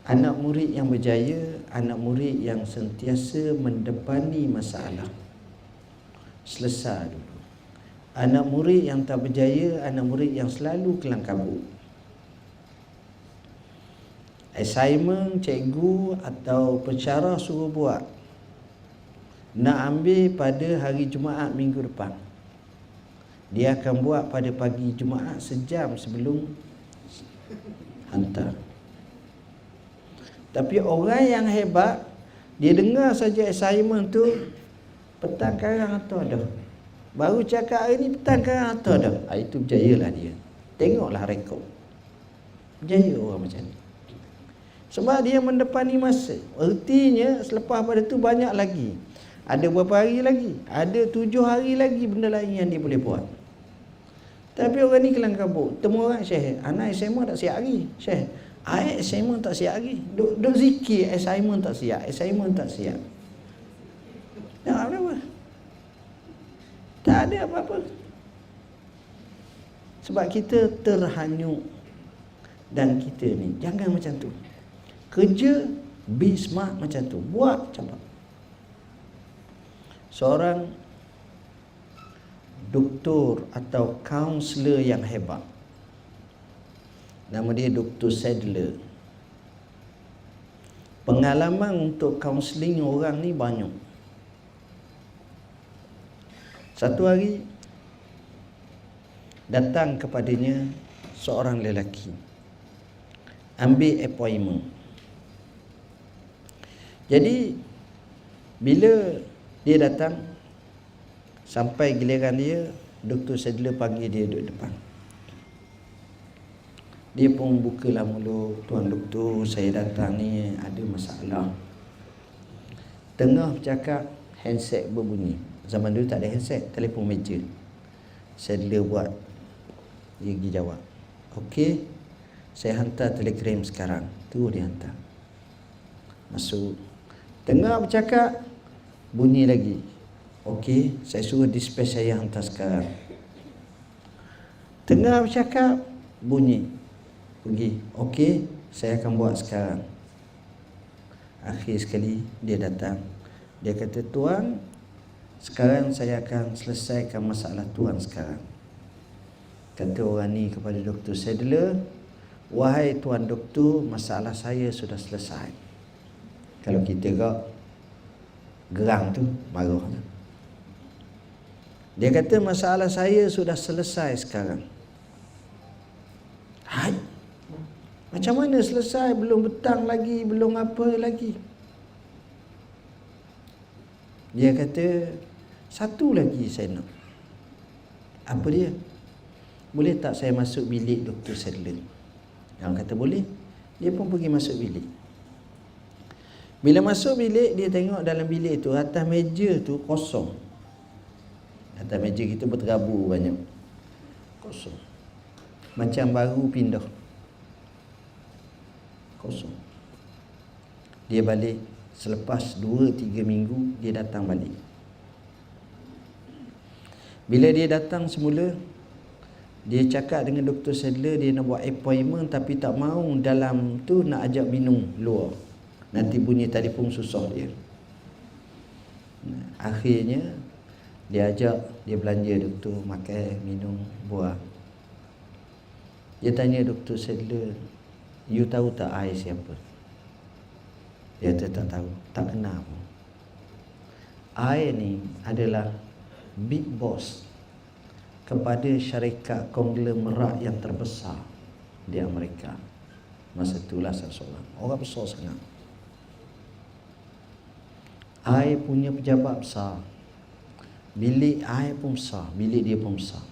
Speaker 2: Anak murid yang berjaya, anak murid yang sentiasa mendepani masalah. Selesai dulu. Anak murid yang tak berjaya, anak murid yang selalu kelang kabut. Assignment cikgu atau pensyarah suruh buat, nak ambil pada hari Jumaat minggu depan. Dia akan buat pada pagi Jumaat sejam sebelum hantar. Tapi orang yang hebat, dia dengar saja assignment tu, petang karang atau dah. Baru cakap hari ni petang karang atau dah. Itu berjayalah dia. Tengoklah rekod. Berjaya orang macam ni. Sebab dia mendepani masa. Artinya selepas pada tu banyak lagi. Ada berapa hari lagi? Ada 7 hari lagi benda lain yang dia boleh buat. Tapi orang ni kelang kabut. Temu orang, Syekh, anak SMA tak siap hari. Syekh, assignment tak siap hari. Duk zikir assignment tak siap. Assignment tak siap. Tak apa-apa. Tak ada apa-apa. Sebab kita terhanyut. Dan kita ni jangan macam tu. Kerja be smart macam tu. Buat cepat. Seorang doktor atau kaunselor yang hebat, nama dia Dr. Sadler. Pengalaman untuk kaunseling orang ni banyak. Satu hari datang kepadanya seorang lelaki, ambil appointment. Jadi bila dia datang, sampai giliran dia, Dr. Sadler panggil dia duduk depan. Dia pun bukalah mulut, "Tuan Doktor, saya datang ni ada masalah." Tengah bercakap, handset berbunyi. Zaman dulu tak ada handset, telefon meja. Sadler buat, dia pergi jawab, "Okey, saya hantar telegram sekarang." Tu dia hantar. Masuk. Tengah bercakap, bunyi lagi. "Okey, saya suruh dispatch saya hantar sekarang." Tengah bercakap, bunyi. Pergi. "Okey, saya akan buat sekarang." Akhir sekali dia datang. Dia kata, "Tuan, sekarang saya akan selesaikan masalah tuan sekarang." Kata orang ni kepada Dr. Sadler, "Wahai Tuan Doktor, masalah saya sudah selesai." Kalau kita gerang tu, marah tu. Dia kata, "Masalah saya sudah selesai sekarang." Hai, macam mana selesai? Belum petang lagi, belum apa lagi. Dia kata, "Satu lagi saya nak." Apa dia? "Boleh tak saya masuk bilik Dr. Sadler?" Yang kata boleh. Dia pun pergi masuk bilik. Bila masuk bilik, dia tengok dalam bilik tu, atas meja tu kosong. Atas meja kita berterabur banyak. Kosong. Macam baru pindah. Kosong. Dia balik. Selepas 2-3 minggu, dia datang balik. Bila dia datang semula, dia cakap dengan Dr. Sadler, dia nak buat appointment tapi tak mahu dalam tu nak ajak minum luar. Nanti bunyi telefon susah dia. Akhirnya dia ajak dia belanja doktor, makan, minum, buah. Dia tanya Dr. Sadler, you tahu tak I siapa? Dia tak tahu, tak kenal. I ni adalah big boss kepada syarikat konglomerat yang terbesar di Amerika. Masa itulah seseorang, orang besar sangat. I punya pejabat besar, bilik I pun besar, bilik dia pun besar,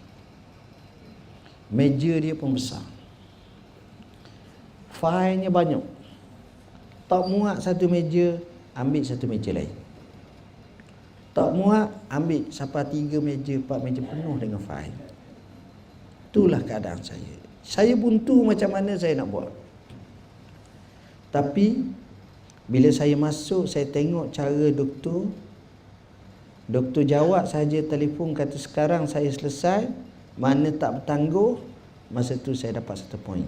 Speaker 2: meja dia pun besar, failnya banyak. Tak muat satu meja, ambil satu meja lain. Tak muat, ambil sampai 3 meja, 4 meja penuh dengan fail. Itulah keadaan saya. Saya buntu macam mana saya nak buat. Tapi bila saya masuk, saya tengok cara doktor jawab saja telefon, kata sekarang saya selesai, mana tak bertangguh, masa tu saya dapat 1 poin.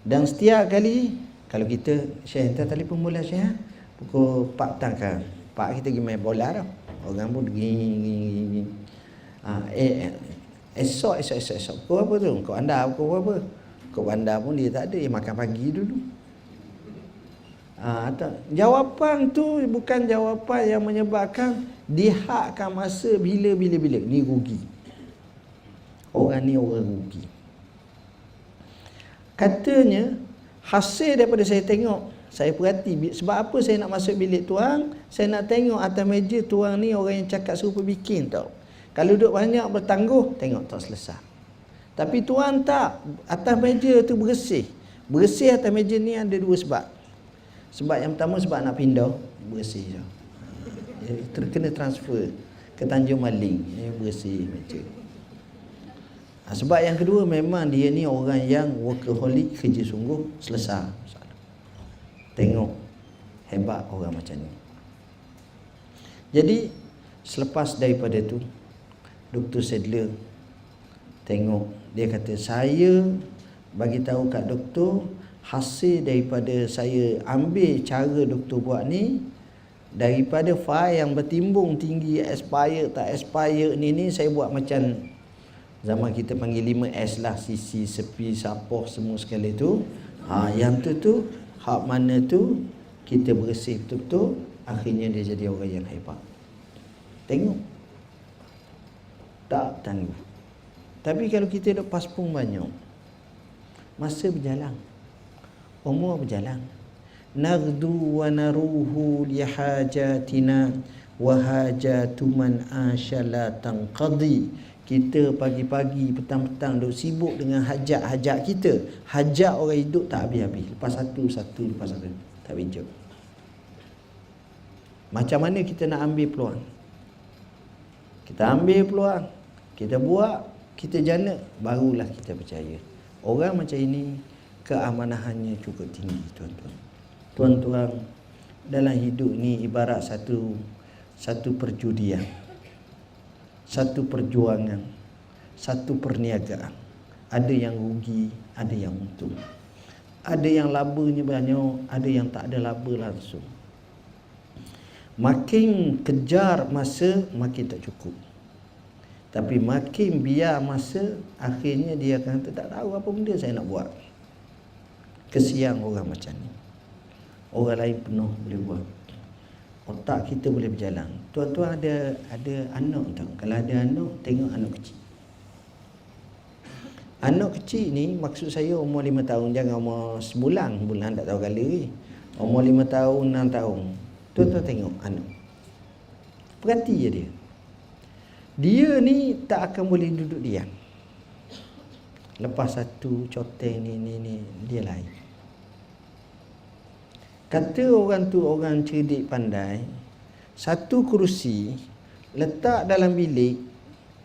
Speaker 2: Dan setiap kali kalau kita Syekh hantar telefon bola Syekh pukul 4 petang kan, Pak kita pergi main bola dah. Orang pun gini. Esok pukul apa tu? Kau anda pukul apa? Kau anda pun dia tak ada, dia makan pagi dulu. Jawapan tu bukan jawapan yang menyebabkan dihakkan masa bila. Ni rugi. Orang ni orang rugi. Katanya hasil daripada saya tengok, saya perhati, sebab apa saya nak masuk bilik tuang, saya nak tengok atas meja tuang ni orang yang cakap serupa bikin tau. Kalau duduk banyak bertangguh, tengok tak selesai. Tapi tuan tak, atas meja tu bersih. Bersih atas meja ni ada 2 sebab. Sebab yang pertama sebab nak pindah, bersih je. Kena transfer ke Tanjung Maling, bersih meja. Sebab yang kedua memang dia ni orang yang workaholic, kerja sungguh, selesai. Tengok hebat orang macam ni. Jadi selepas daripada tu, Dr. Sadler tengok, dia kata saya bagi tahu kat doktor, hasil daripada saya ambil cara doktor buat ni, daripada fail yang bertimbung tinggi, expire tak expire ni saya buat macam zaman kita panggil 5S lah, sisi, sepi, sapoh semua sekali tu. Yang tu hak mana tu kita bersih betul-betul, akhirnya dia jadi orang yang hebat. Tengok, tak tangguh. Tapi kalau kita duk paspung banyak, masa berjalan, umur berjalan. Nagdu wa naruhu lihajatina wa hajatu man ashala tanqadi. Kita pagi-pagi, petang-petang duk sibuk dengan hajat-hajat kita. Hajat orang hidup tak habis-habis. Lepas satu, lepas satu. Tak bijak. Macam mana kita nak ambil peluang? Kita ambil peluang, kita buat, kita jana, barulah kita percaya. Orang macam ini keamanahannya cukup tinggi, tuan-tuan. Tuan-tuan, dalam hidup ni ibarat satu perjudian, satu perjuangan, satu perniagaan. Ada yang rugi, ada yang untung. Ada yang labanya banyak, ada yang tak ada laba langsung. Makin kejar masa, makin tak cukup. Tapi makin biar masa, akhirnya dia akan tak tahu apa benda saya nak buat. Kesian orang macam ni. Orang lain penuh boleh buat. Otak kita boleh berjalan. Tuan-tuan ada anak tau. Kalau ada anak, tengok anak kecil. Anak kecil ni maksud saya umur 5 tahun, jangan umur sebulan tak tahu kali. Umur 5 tahun, 6 tahun. Tuan-tuan tengok anak. Perhati je dia. Dia ni tak akan boleh duduk diam. Lepas satu coteng ni dia lain. Kata orang tu, orang cerdik pandai, satu kerusi letak dalam bilik,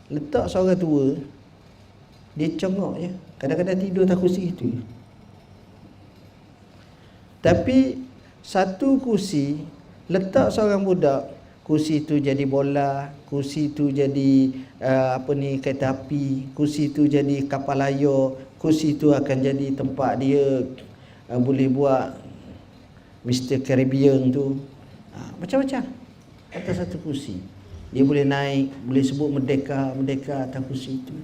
Speaker 2: letak seorang tua, dia congok je. Kadang-kadang tidur atas kursi itu. Tapi satu kursi letak seorang budak, kursi tu jadi bola, kursi tu jadi kereta api, kursi tu jadi kapal layar, kursi tu akan jadi tempat dia boleh buat Mr. Caribbean tu, macam-macam atas satu kursi. Dia boleh naik, boleh sebut merdeka atas kursi itu.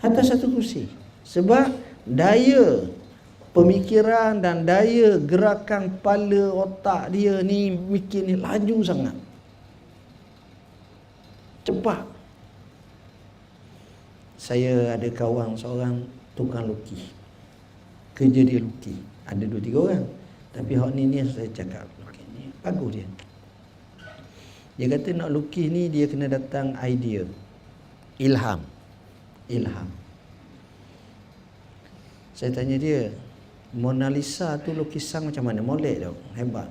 Speaker 2: Atas satu kursi. Sebab daya pemikiran dan daya gerakan kepala otak dia ni mikir ni laju sangat. Cepat. Saya ada kawan seorang tukang lukis. Kerja dia lukis. Ada 2-3 orang. Tapi hak ni saya cakap, lukis ni bagus dia. Dia kata nak lukis ni dia kena datang idea. Ilham. Saya tanya dia, Mona Lisa tu lukisan macam mana? Molek tau, hebat.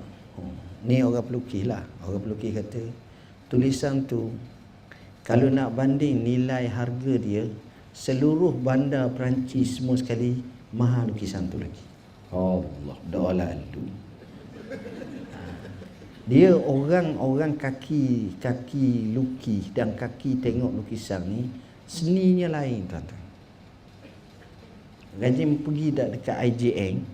Speaker 2: Ni orang pelukis lah. Orang pelukis kata, tulisan tu kalau nak banding nilai harga dia, seluruh bandar Perancis semua sekali mahal lukisan tu lagi. Allah, doa tu. Dia orang kaki lukis dan kaki tengok lukisan ni, seninya lain tuan-tuan. Rajin pergi dekat IJN.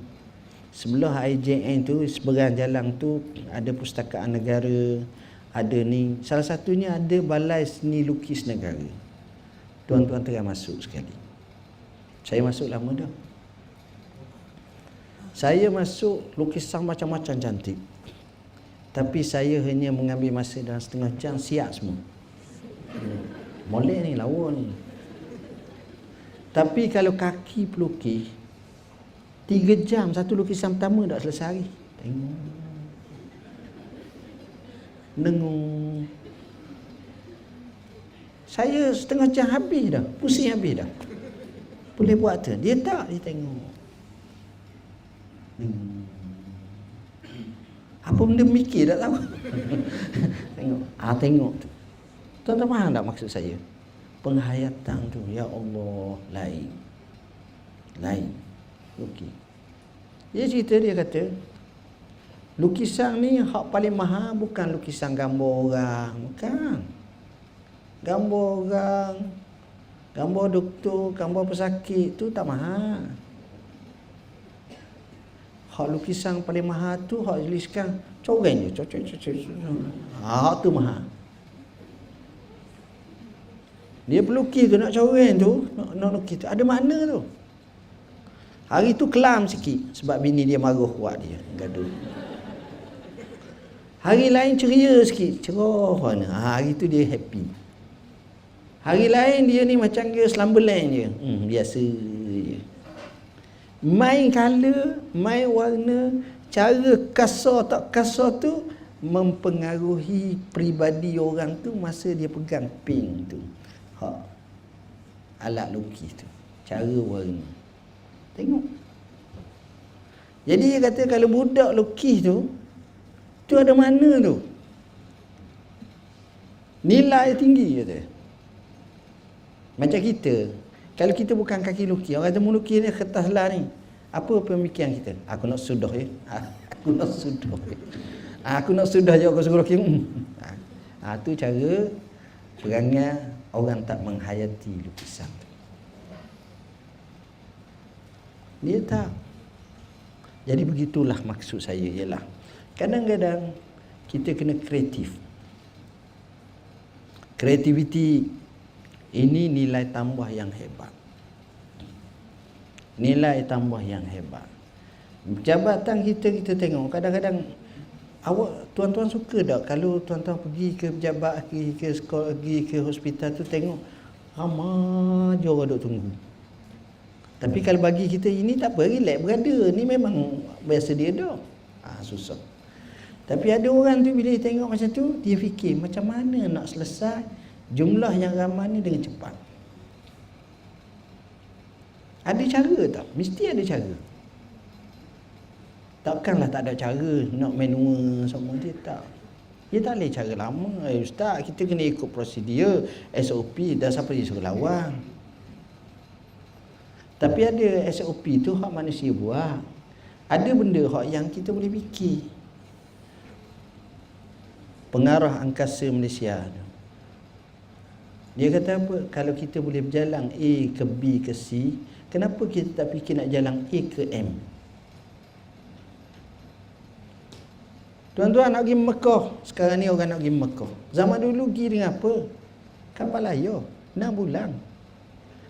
Speaker 2: Sebelah IJN tu, seberang jalan tu ada Pustakaan Negara, ada ni. Salah satunya ada Balai Seni Lukis Negara. Tuan-tuan tengah masuk sekali. Saya masuk lama dah. Saya masuk, lukisan macam-macam cantik. Tapi saya hanya mengambil masa dalam setengah jam, siap semua. Molek ni, lawa ni. Tapi kalau kaki pelukis 3 jam satu lukisan pertama tak selesai hari. Tengok. Nengung. Saya setengah jam habis dah. Pusing habis dah. Boleh buat tu. Dia tak, dia tengok. Apa benda mikir tak tahu. Tengok. Tengok tu. Tuan-tuan faham tak maksud saya? Penghayatan tu, ya Allah, lain. Okey. Dia cerita, dia kata lukisan ni hak paling mahal bukan lukisan gambar orang, bukan. Gambar orang, gambar doktor, gambar pesakit tu tak mahal. Hak lukisan paling mahal tu hak tuliskan coreng je, hak tu mahal. Dia pelukis tu nak coreng tu, nak lukis tu, ada makna tu. Hari tu kelam sikit sebab bini dia marah kuat dia, gaduh. Hari lain ceria sikit, cerah mana. Hari tu dia happy. Hari lain dia ni macam ke Slumberland je. Biasa je. Main colour, main warna, cara kasar tak kasar tu mempengaruhi peribadi orang tu masa dia pegang pink tu. Alat lukis tu, cara warna. Tengok. Jadi dia kata kalau budak lukis tu ada mana tu, nilai tinggi kata. Macam kita, kalau kita bukan kaki lukis, orang kata melukis ni kertas lah ni, apa pemikiran kita? Aku nak sudah ya. Aku nak sudah je aku suruh lukis. Tu cara perangai orang tak menghayati lukisan tu. Dia tak. Jadi begitulah maksud saya ialah kadang-kadang kita kena kreatif. Kreativiti ini nilai tambah yang hebat. Nilai tambah yang hebat. Jabatan kita tengok kadang-kadang tuan-tuan suka tak kalau tuan-tuan pergi ke pejabat, pergi ke sekolah, pergi ke hospital tu tengok ramai je orang duk tunggu. Tapi kalau bagi kita ini tak apa, relax berada. Ni memang biasa dia dah. Susah. Tapi ada orang tu bila dia tengok macam tu, dia fikir macam mana nak selesai jumlah yang ramai ni dengan cepat. Ada cara tak? Mesti ada cara. Takkanlah tak ada cara nak manual semua dia tak. Dia tak boleh cara lama. Ustaz, kita kena ikut prosedur, SOP, dah siapa dia suruh lawan. Tapi ada SOP tu hak manusia buat. Ada benda hak yang kita boleh fikir. Pengarah angkasa Malaysia tu, dia kata apa? Kalau kita boleh berjalan A ke B ke C, kenapa kita tak fikir nak jalan A ke M? Tuan-tuan nak pergi Mekah. Sekarang ni orang nak pergi Mekah. Zaman dulu pergi dengan apa? Kapal layar 6 bulan.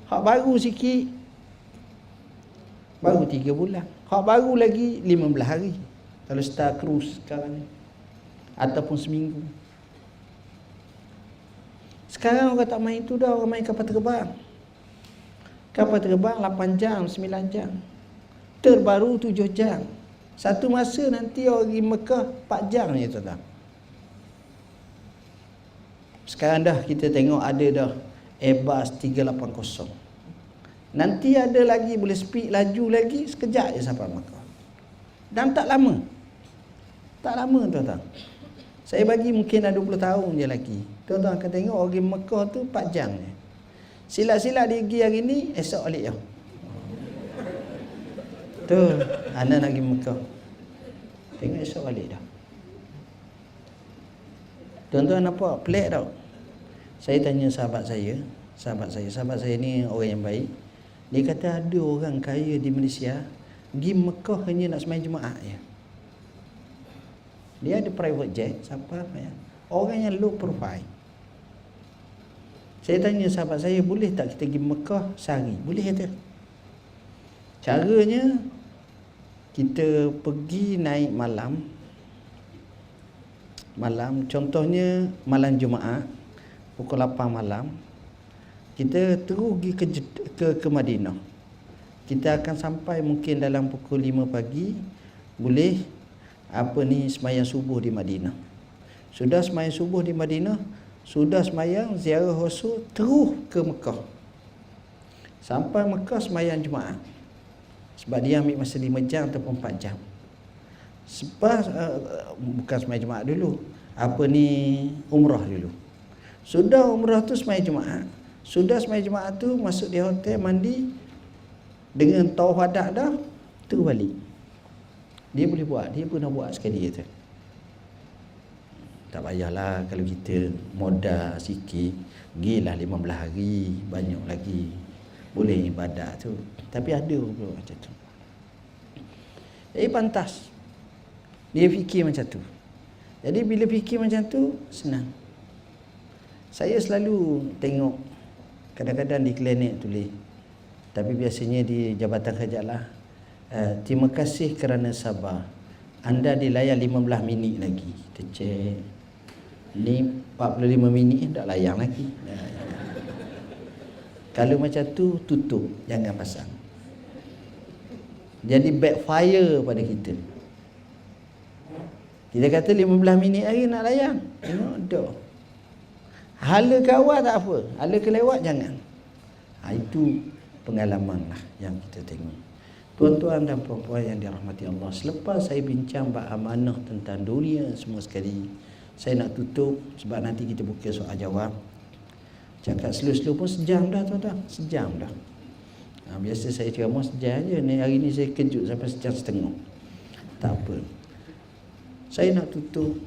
Speaker 2: Hak baru sikit baru 3 bulan. Hak baru lagi 15 hari. Kalau start cruise sekarang ni. Ataupun seminggu. Sekarang orang tak main tu dah, orang main kapal terbang. Kapal terbang 8 jam, 9 jam. Terbaru 7 jam. Satu masa nanti orang pergi Mekah 4 jam je tuan-tuan. Sekarang dah kita tengok ada dah Airbus 380. Nanti ada lagi boleh speed laju lagi, sekejap je sampai Mekah. Dan tak lama. Tak lama tuan-tuan. Saya bagi mungkin ada 20 tahun je lagi. Tuan-tuan akan tengok orang Mekah tu 4 jam je. Silap-silap dia pergi hari ni, esok balik je. Tu, anak nak pergi Mekah. Tengok esok balik dah. Tuan-tuan nampak pelik tau. Saya tanya sahabat saya ni orang yang baik. Dia kata ada orang kaya di Malaysia pergi Mekah hanya nak sembahyang Jumaat je. Dia ada private jet, siapa ya? Orang yang low profile. Saya tanya sahabat saya, boleh tak kita pergi Mekah sehari? Boleh kata. Caranya kita pergi naik malam, contohnya malam Jumaat pukul 8 malam, kita terus pergi ke Madinah. Kita akan sampai mungkin dalam pukul 5 pagi, boleh sembahyang subuh di Madinah. Sudah sembahyang subuh di Madinah, sudah sembahyang ziarah Rasul, terus ke Mekah. Sampai Mekah sembahyang Jumaat. Sebab dia ambil masa 5 jam ataupun 4 jam. Sebab bukan sembahyang Jumaat dulu. Umrah dulu. Sudah umrah tu sembahyang Jumaat. Sudah sembahyang Jumaat tu masuk di hotel, mandi dengan tawaf wada dah, terus balik. Dia boleh buat, dia pernah buat sekali kata. Tak payahlah kalau kita modal sikit, gilah 15 hari, banyak lagi. Boleh ibadat tu. Tapi ada pula macam tu. Pantas. Dia fikir macam tu. Jadi bila fikir macam tu, senang. Saya selalu tengok kadang-kadang di klinik tulis. Tapi biasanya di Jabatan Kerja lah. Terima kasih kerana sabar. Anda dilayan 15 minit lagi. Kita cek. Ni 45 minit tak layan lagi. Kalau macam tu, tutup. Jangan pasang. Jadi backfire pada kita. Kita kata 15 minit lagi nak layan. Tengok, dah. Hala kawal tak apa. Hala kelewat jangan. Itu pengalaman lah yang kita tengok. Tuan-tuan dan puan-puan yang dirahmati Allah, selepas saya bincang bab amanah tentang dunia semua sekali, saya nak tutup sebab nanti kita buka soal jawab. Cakap slow-slow pun sejam dah tuan-tuan, sejam dah. Biasa saya ceramah sejam je, ni hari ni saya kejut sampai sejam setengah. Tak apa. Saya nak tutup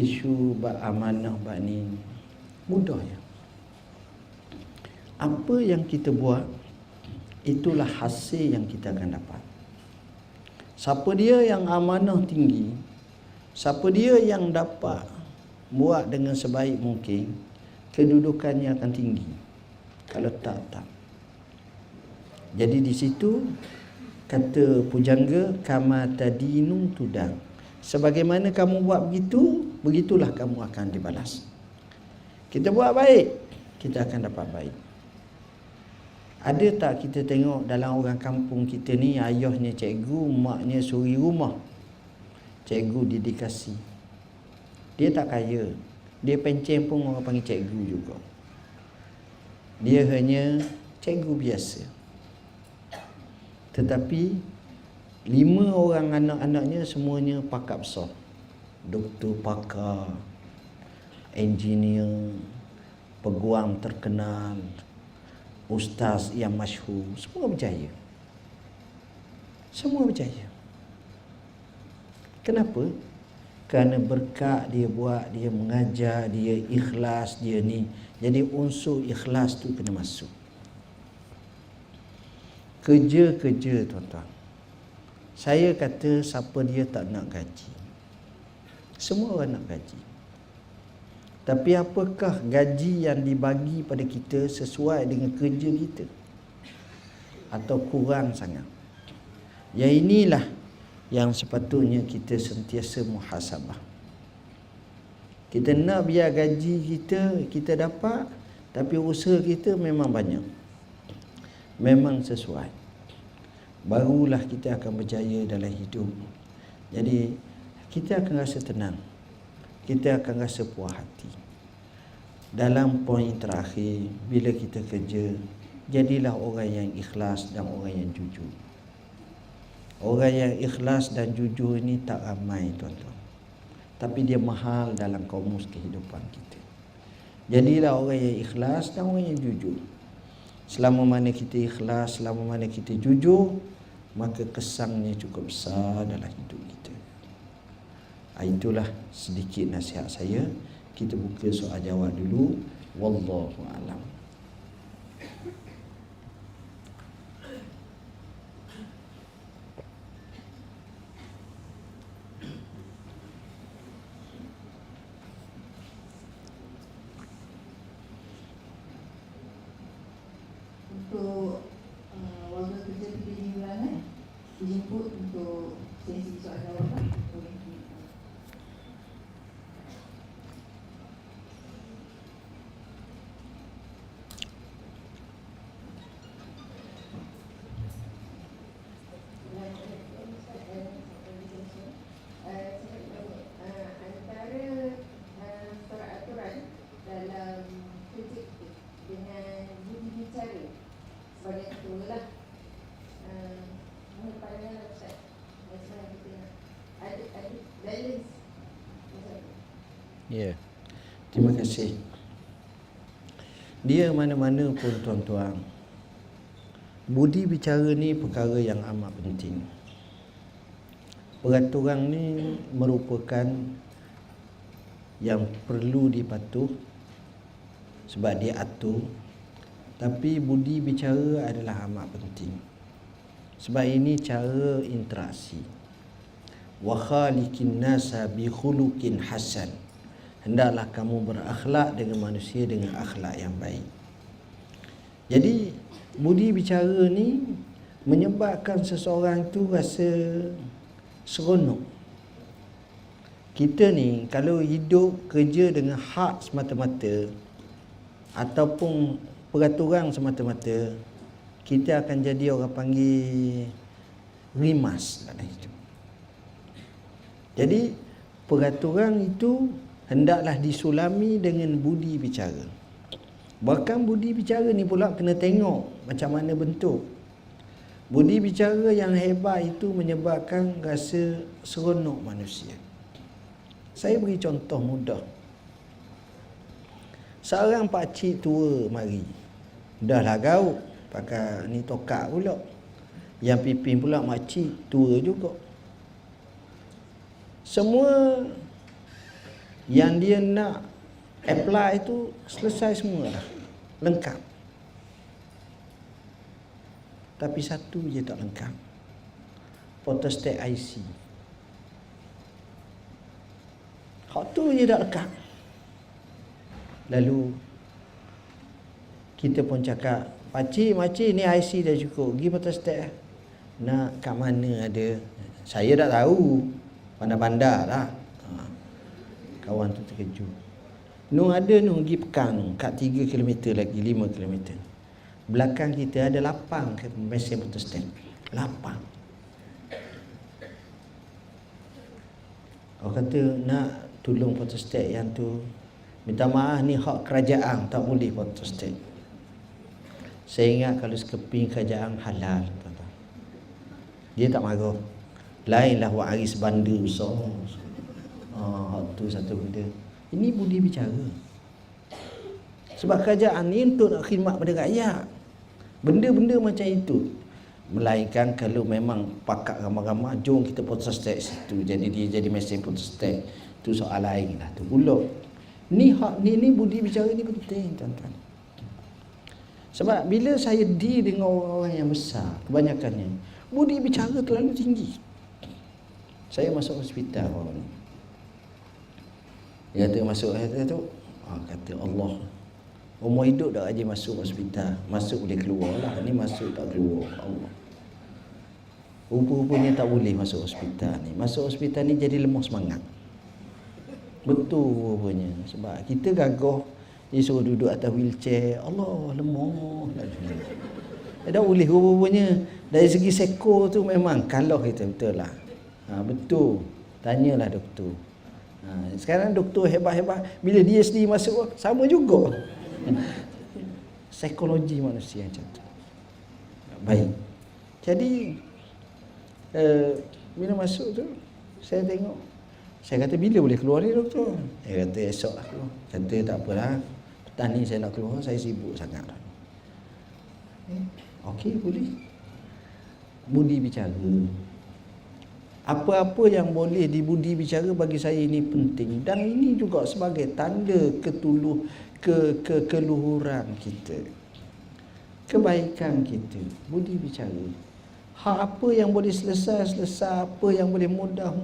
Speaker 2: isu bab amanah bab ni mudah ya. Apa yang kita buat, itulah hasil yang kita akan dapat. Siapa dia yang amanah tinggi, siapa dia yang dapat buat dengan sebaik mungkin, kedudukannya akan tinggi. Kalau tak. Jadi di situ kata pujangga, kama tadinu tudang. Sebagaimana kamu buat begitu, begitulah kamu akan dibalas. Kita buat baik, kita akan dapat baik. Ada tak kita tengok dalam orang kampung kita ni, ayahnya cikgu, maknya suri rumah. Cikgu dedikasi. Dia tak kaya. Dia pencen pun orang panggil cikgu juga. Dia hanya cikgu biasa. Tetapi 5 orang anak-anaknya semuanya pakar besar. Doktor pakar, engineer, peguam terkenal, ustaz yang masyhur, semua berjaya. Semua berjaya. Kenapa? Kerana berkat dia buat, dia mengajar, dia ikhlas, dia ni. Jadi unsur ikhlas tu kena masuk. Kerja-kerja tuan-tuan. Saya kata siapa dia tak nak gaji. Semua orang nak gaji. Tapi apakah gaji yang dibagi pada kita sesuai dengan kerja kita? atau kurang sangat. Yang inilah yang sepatutnya kita sentiasa muhasabah. Kita nak biar gaji kita dapat, tapi usaha kita memang banyak, memang sesuai, barulah kita akan berjaya dalam hidup. Jadi kita akan rasa tenang, kita akan rasa puas hati. Dalam poin terakhir, bila kita kerja, jadilah orang yang ikhlas dan orang yang jujur. Orang yang ikhlas dan jujur ini tak ramai, tuan-tuan, tapi dia mahal dalam kamus kehidupan kita. Jadilah orang yang ikhlas dan orang yang jujur. Selama mana kita ikhlas, selama mana kita jujur, maka kesannya cukup besar dalam hidup kita. Itulah sedikit nasihat saya. Kita buka soal jawab dulu. Wallahu a'lam.
Speaker 1: Untuk warga kerja 3 bulan dijemput untuk sesi soal jawab.
Speaker 2: Ya, terima kasih. Dia mana-mana pun tuan-tuan, budi bicara ni perkara yang amat penting. Peraturan ni merupakan yang perlu dipatuh sebab dia atur, tapi budi bicara adalah amat penting. Sebab ini cara interaksi. Wa khaliqin nasa bi khuluqin hasan. Hendaklah kamu berakhlak dengan manusia dengan akhlak yang baik. Jadi budi bicara ni menyebabkan seseorang tu rasa seronok. Kita ni kalau hidup kerja dengan hak semata-mata ataupun peraturan semata-mata, kita akan jadi orang panggil rimas dalam hidup. Jadi peraturan itu hendaklah disulami dengan budi bicara. Bahkan budi bicara ni pula kena tengok macam mana bentuk. Budi bicara yang hebat itu menyebabkan rasa seronok manusia. Saya beri contoh mudah. Seorang pakcik tua mari, dah lah gauk, pakai ni tokak pula. Yang pimpin pula makcik tua juga. Semua yang dia nak apply itu selesai semua dah, lengkap. Tapi satu je tak lengkap, photostat IC. Hak tu je tak lengkap. Lalu kita pun cakap, makcik ni IC dah cukup, pergi photostat. Nak kat mana ada? Saya tak tahu, pandai-pandai lah. Kawan tu terkejut. Noh ada noh pergi Pekang kat 3 km lagi, 5 km. Belakang kita ada lapang ke mesin photostat. Lapang. Orang kata nak tolong photostat yang tu. Minta maaf ni hak kerajaan, tak boleh photostat. Saya ingat kalau sekeping kerajaan halal, tuan-tuan. Dia tak marah. Lainlah waris bandar besar. Tu satu benda. Ini budi bicara. Sebab kerajaan ni untuk nak khidmat pada rakyat. Benda-benda macam itu. Melainkan kalau memang pakat ramai-ramai, jom kita photostat situ. Jadi dia jadi mesin photostat. Tu soal lain lah. Tu pula. Ni hak ni budi bicara ni penting, tuan-tuan. Sebab bila saya deal dengan orang-orang yang besar, kebanyakannya budi bicara terlalu tinggi. Saya masuk hospital orang ni. Dia kata masuk, kata Allah, Umur hidup dah rajin masuk hospital. Masuk boleh keluar lah. Ni masuk tak keluar. Allah. Rupa-rupanya tak boleh masuk hospital ni. Masuk hospital ni jadi lemah semangat. Betul rupanya. Sebab kita gagah dia suruh duduk atas wheelchair. Allah, lemah. Tak boleh rupanya. Dari segi seko tu memang kalau kita betul lah. Betul. Tanyalah doktor. Sekarang doktor hebat-hebat. Bila dia sendiri masuk, sama juga. Psikologi manusia macam tu. Baik. Jadi bila masuk tu saya tengok, saya kata bila boleh keluar ni doktor? Dia kata esok lah keluar. Kata tak apalah, petang ni saya nak keluar, saya sibuk sangat. Okey, boleh. Budi bicara. Apa-apa yang boleh dibudi bicara bagi saya ini penting, dan ini juga sebagai tanda keluhuran kita, kebaikan kita. Budi bicara. Apa yang boleh selesai, apa yang boleh mudah.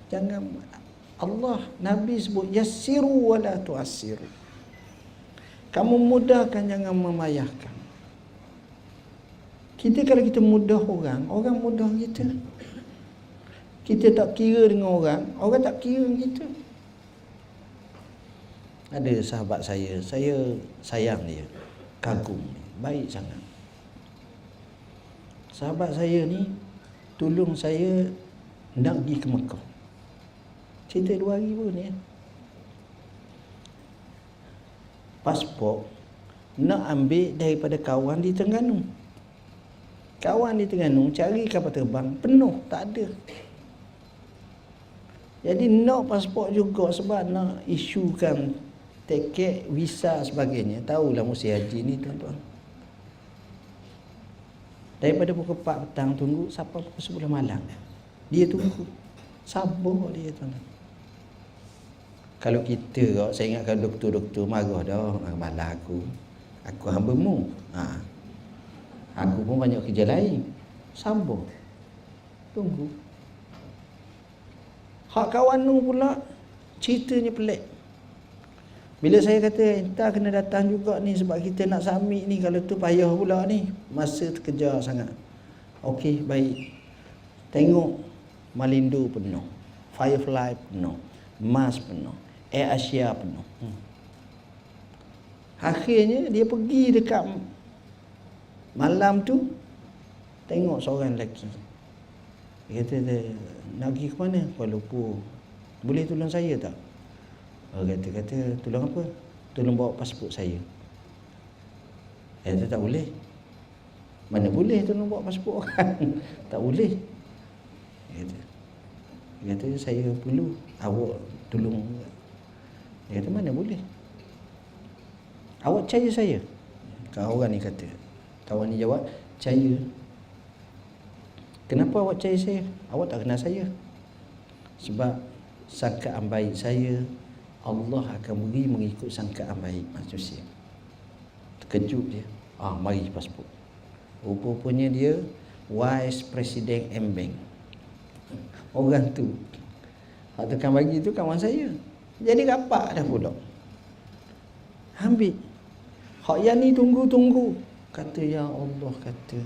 Speaker 2: Jangan, Allah, Nabi sebut yassiru wala tu'assiru. Kamu mudahkan, jangan memayahkan. Kita kalau kita mudah orang mudah kita. Kita tak kira dengan orang tak kira kita. Ada sahabat saya sayang dia, kagum, baik sangat. Sahabat saya ni tolong saya nak pergi ke Mekah. Cerita 2 hari pun ya. Pasport nak ambil daripada kawan di Terengganu. Kawan di Terengganu cari kapal terbang penuh, tak ada. Jadi nak pasport juga sebab nak isukan tiket, visa sebagainya. Tahulah musim haji ni tuan-tuan. Daripada pukul 4 petang tunggu sampai pukul 10 malam. Dia tunggu. Sabar dia tuan-tuan. Kalau kita, saya ingatkan doktor-doktor marah dah, malah aku hamba-Mu. Aku pun banyak kerja lain. Sabar. Tunggu. Hak kawan nu pula ceritanya pelik. Bila saya kata entah kena datang juga ni sebab kita nak submit ni, kalau tu payah pula ni, masa terkejar sangat. Okey, baik. Tengok Malindo penuh, Firefly penuh, Mars penuh, Air Asia penuh. Akhirnya dia pergi dekat malam tu, tengok seorang lelaki. Dia kata, nak pergi ke mana? Kuala Lumpur. Boleh tolong saya tak? Kata tolong apa? Tolong bawa pasport saya. Kata tak boleh. Mana boleh tolong bawa pasport orang? Tak boleh. Dia kata saya perlu awak tolong. Dia kata mana boleh. Awak percaya saya? Kawan ni kata. Kawan ni jawab, percaya. Kenapa awak percaya saya? Awak tak kenal saya. Sebab sangkaan baik saya, Allah akan beri mengikut sangkaan baik manusia. Terkejut dia. Mari pasport. Rupanya dia Vice President M-Bank. Orang tu hak tekan bagi tu kawan saya. Jadi rapat dah pula. Ambil. Hak yang ni tunggu. Kata ya Allah, kata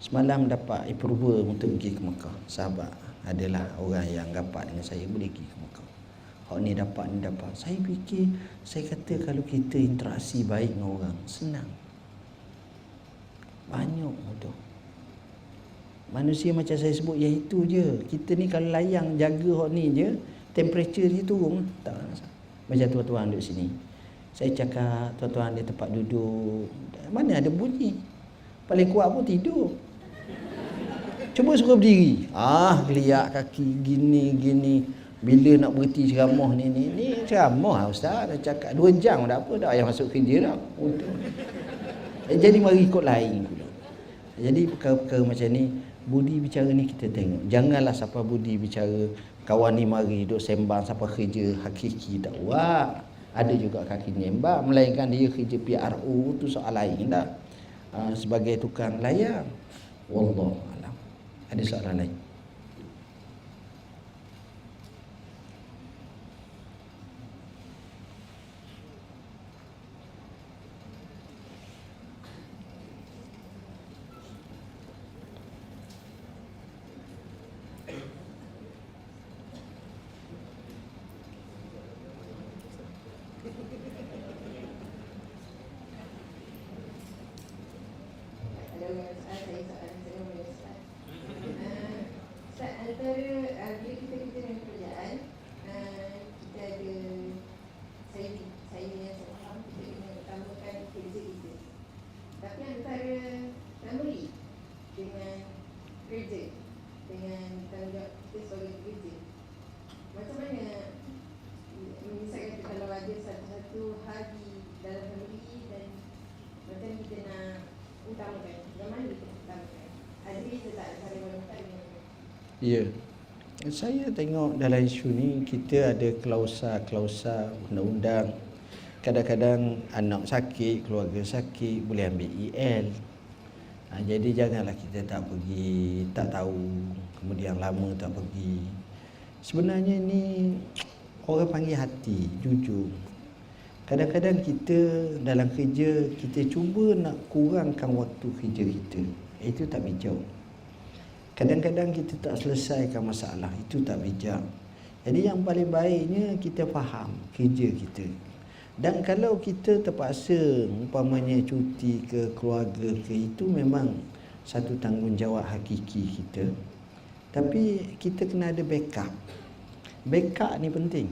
Speaker 2: semalam dapat approval untuk pergi ke Mekah. Sahabat adalah orang yang rapat dengan saya boleh pergi ke Mekah. Hak ni dapat. Saya fikir, saya kata kalau kita interaksi baik dengan orang, senang. Banyak mudah. Manusia macam saya sebut, yang itu je. Kita ni kalau layang jaga hak ni je, temperature dia turun, tak masalah. Macam tuan-tuan duduk sini. Saya cakap, tuan-tuan ada tempat duduk, mana ada bunyi. Paling kuat pun tidur. Cuba suruh berdiri. Geliat kaki gini. Bila nak berhenti ceramah ni ceramah ustaz, dah cakap 2 jam dah apa dah yang masuk kerja dah. Jadi mari ikut lain pula. Jadi perkara-perkara macam ni, budi bicara ni kita tengok. Janganlah siapa budi bicara kawan ni mari duk sembang siapa kerja hakiki, tak buat. Ada juga kaki nyembang, melainkan dia kerja PRO tu soal lain dah. Sebagai tukang layar. Wallahu alam. Ada soalan lain?
Speaker 1: Ada orang soal, saya boleh Ustaz. Ustaz, antara bila kita dengan pekerjaan, kita ada, saya yang saya faham, kita kena utamakan kerja kita. Tapi antara family dengan kerja, dengan tanggungjawab kita sebagai pekerja, macam mana misalkan kalau ada satu-satu hari dalam family dan macam kita nak utamakan, yang mana kita utamakan? Ada beza tak antara wanita dengan
Speaker 2: Ya. Saya tengok dalam isu ni kita ada klausa-klausa undang-undang. Kadang-kadang anak sakit, keluarga sakit, boleh ambil EL. Jadi janganlah kita tak pergi, tak tahu, kemudian lama tak pergi. Sebenarnya ni orang panggil hati, jujur. Kadang-kadang kita dalam kerja, kita cuba nak kurangkan waktu kerja kita. Itu tak bijak. Kadang-kadang kita tak selesaikan masalah, itu tak bijak. Jadi yang paling baiknya kita faham kerja kita. Dan kalau kita terpaksa umpamanya cuti ke keluarga ke, itu memang satu tanggungjawab hakiki kita. Tapi kita kena ada backup. Backup ni penting.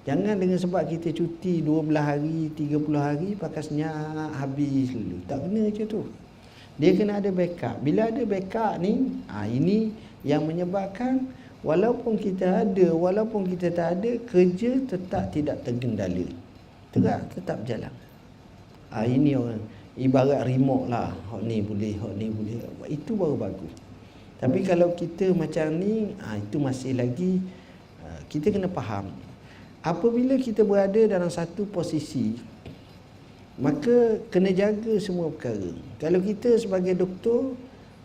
Speaker 2: Jangan dengan sebab kita cuti 12 hari, 30 hari, pakai senyap habis dulu. Tak kena macam tu. Dia kena ada backup. Bila ada backup ni, ini yang menyebabkan walaupun kita ada, walaupun kita tak ada, kerja tetap tidak tergendala. Tetap jalan. Ini orang ibarat remote lah. Hot ni boleh. Itu baru bagus. Tapi kalau kita macam ni, itu masih lagi kita kena faham. Apabila kita berada dalam satu posisi, maka kena jaga semua perkara. Kalau kita sebagai doktor,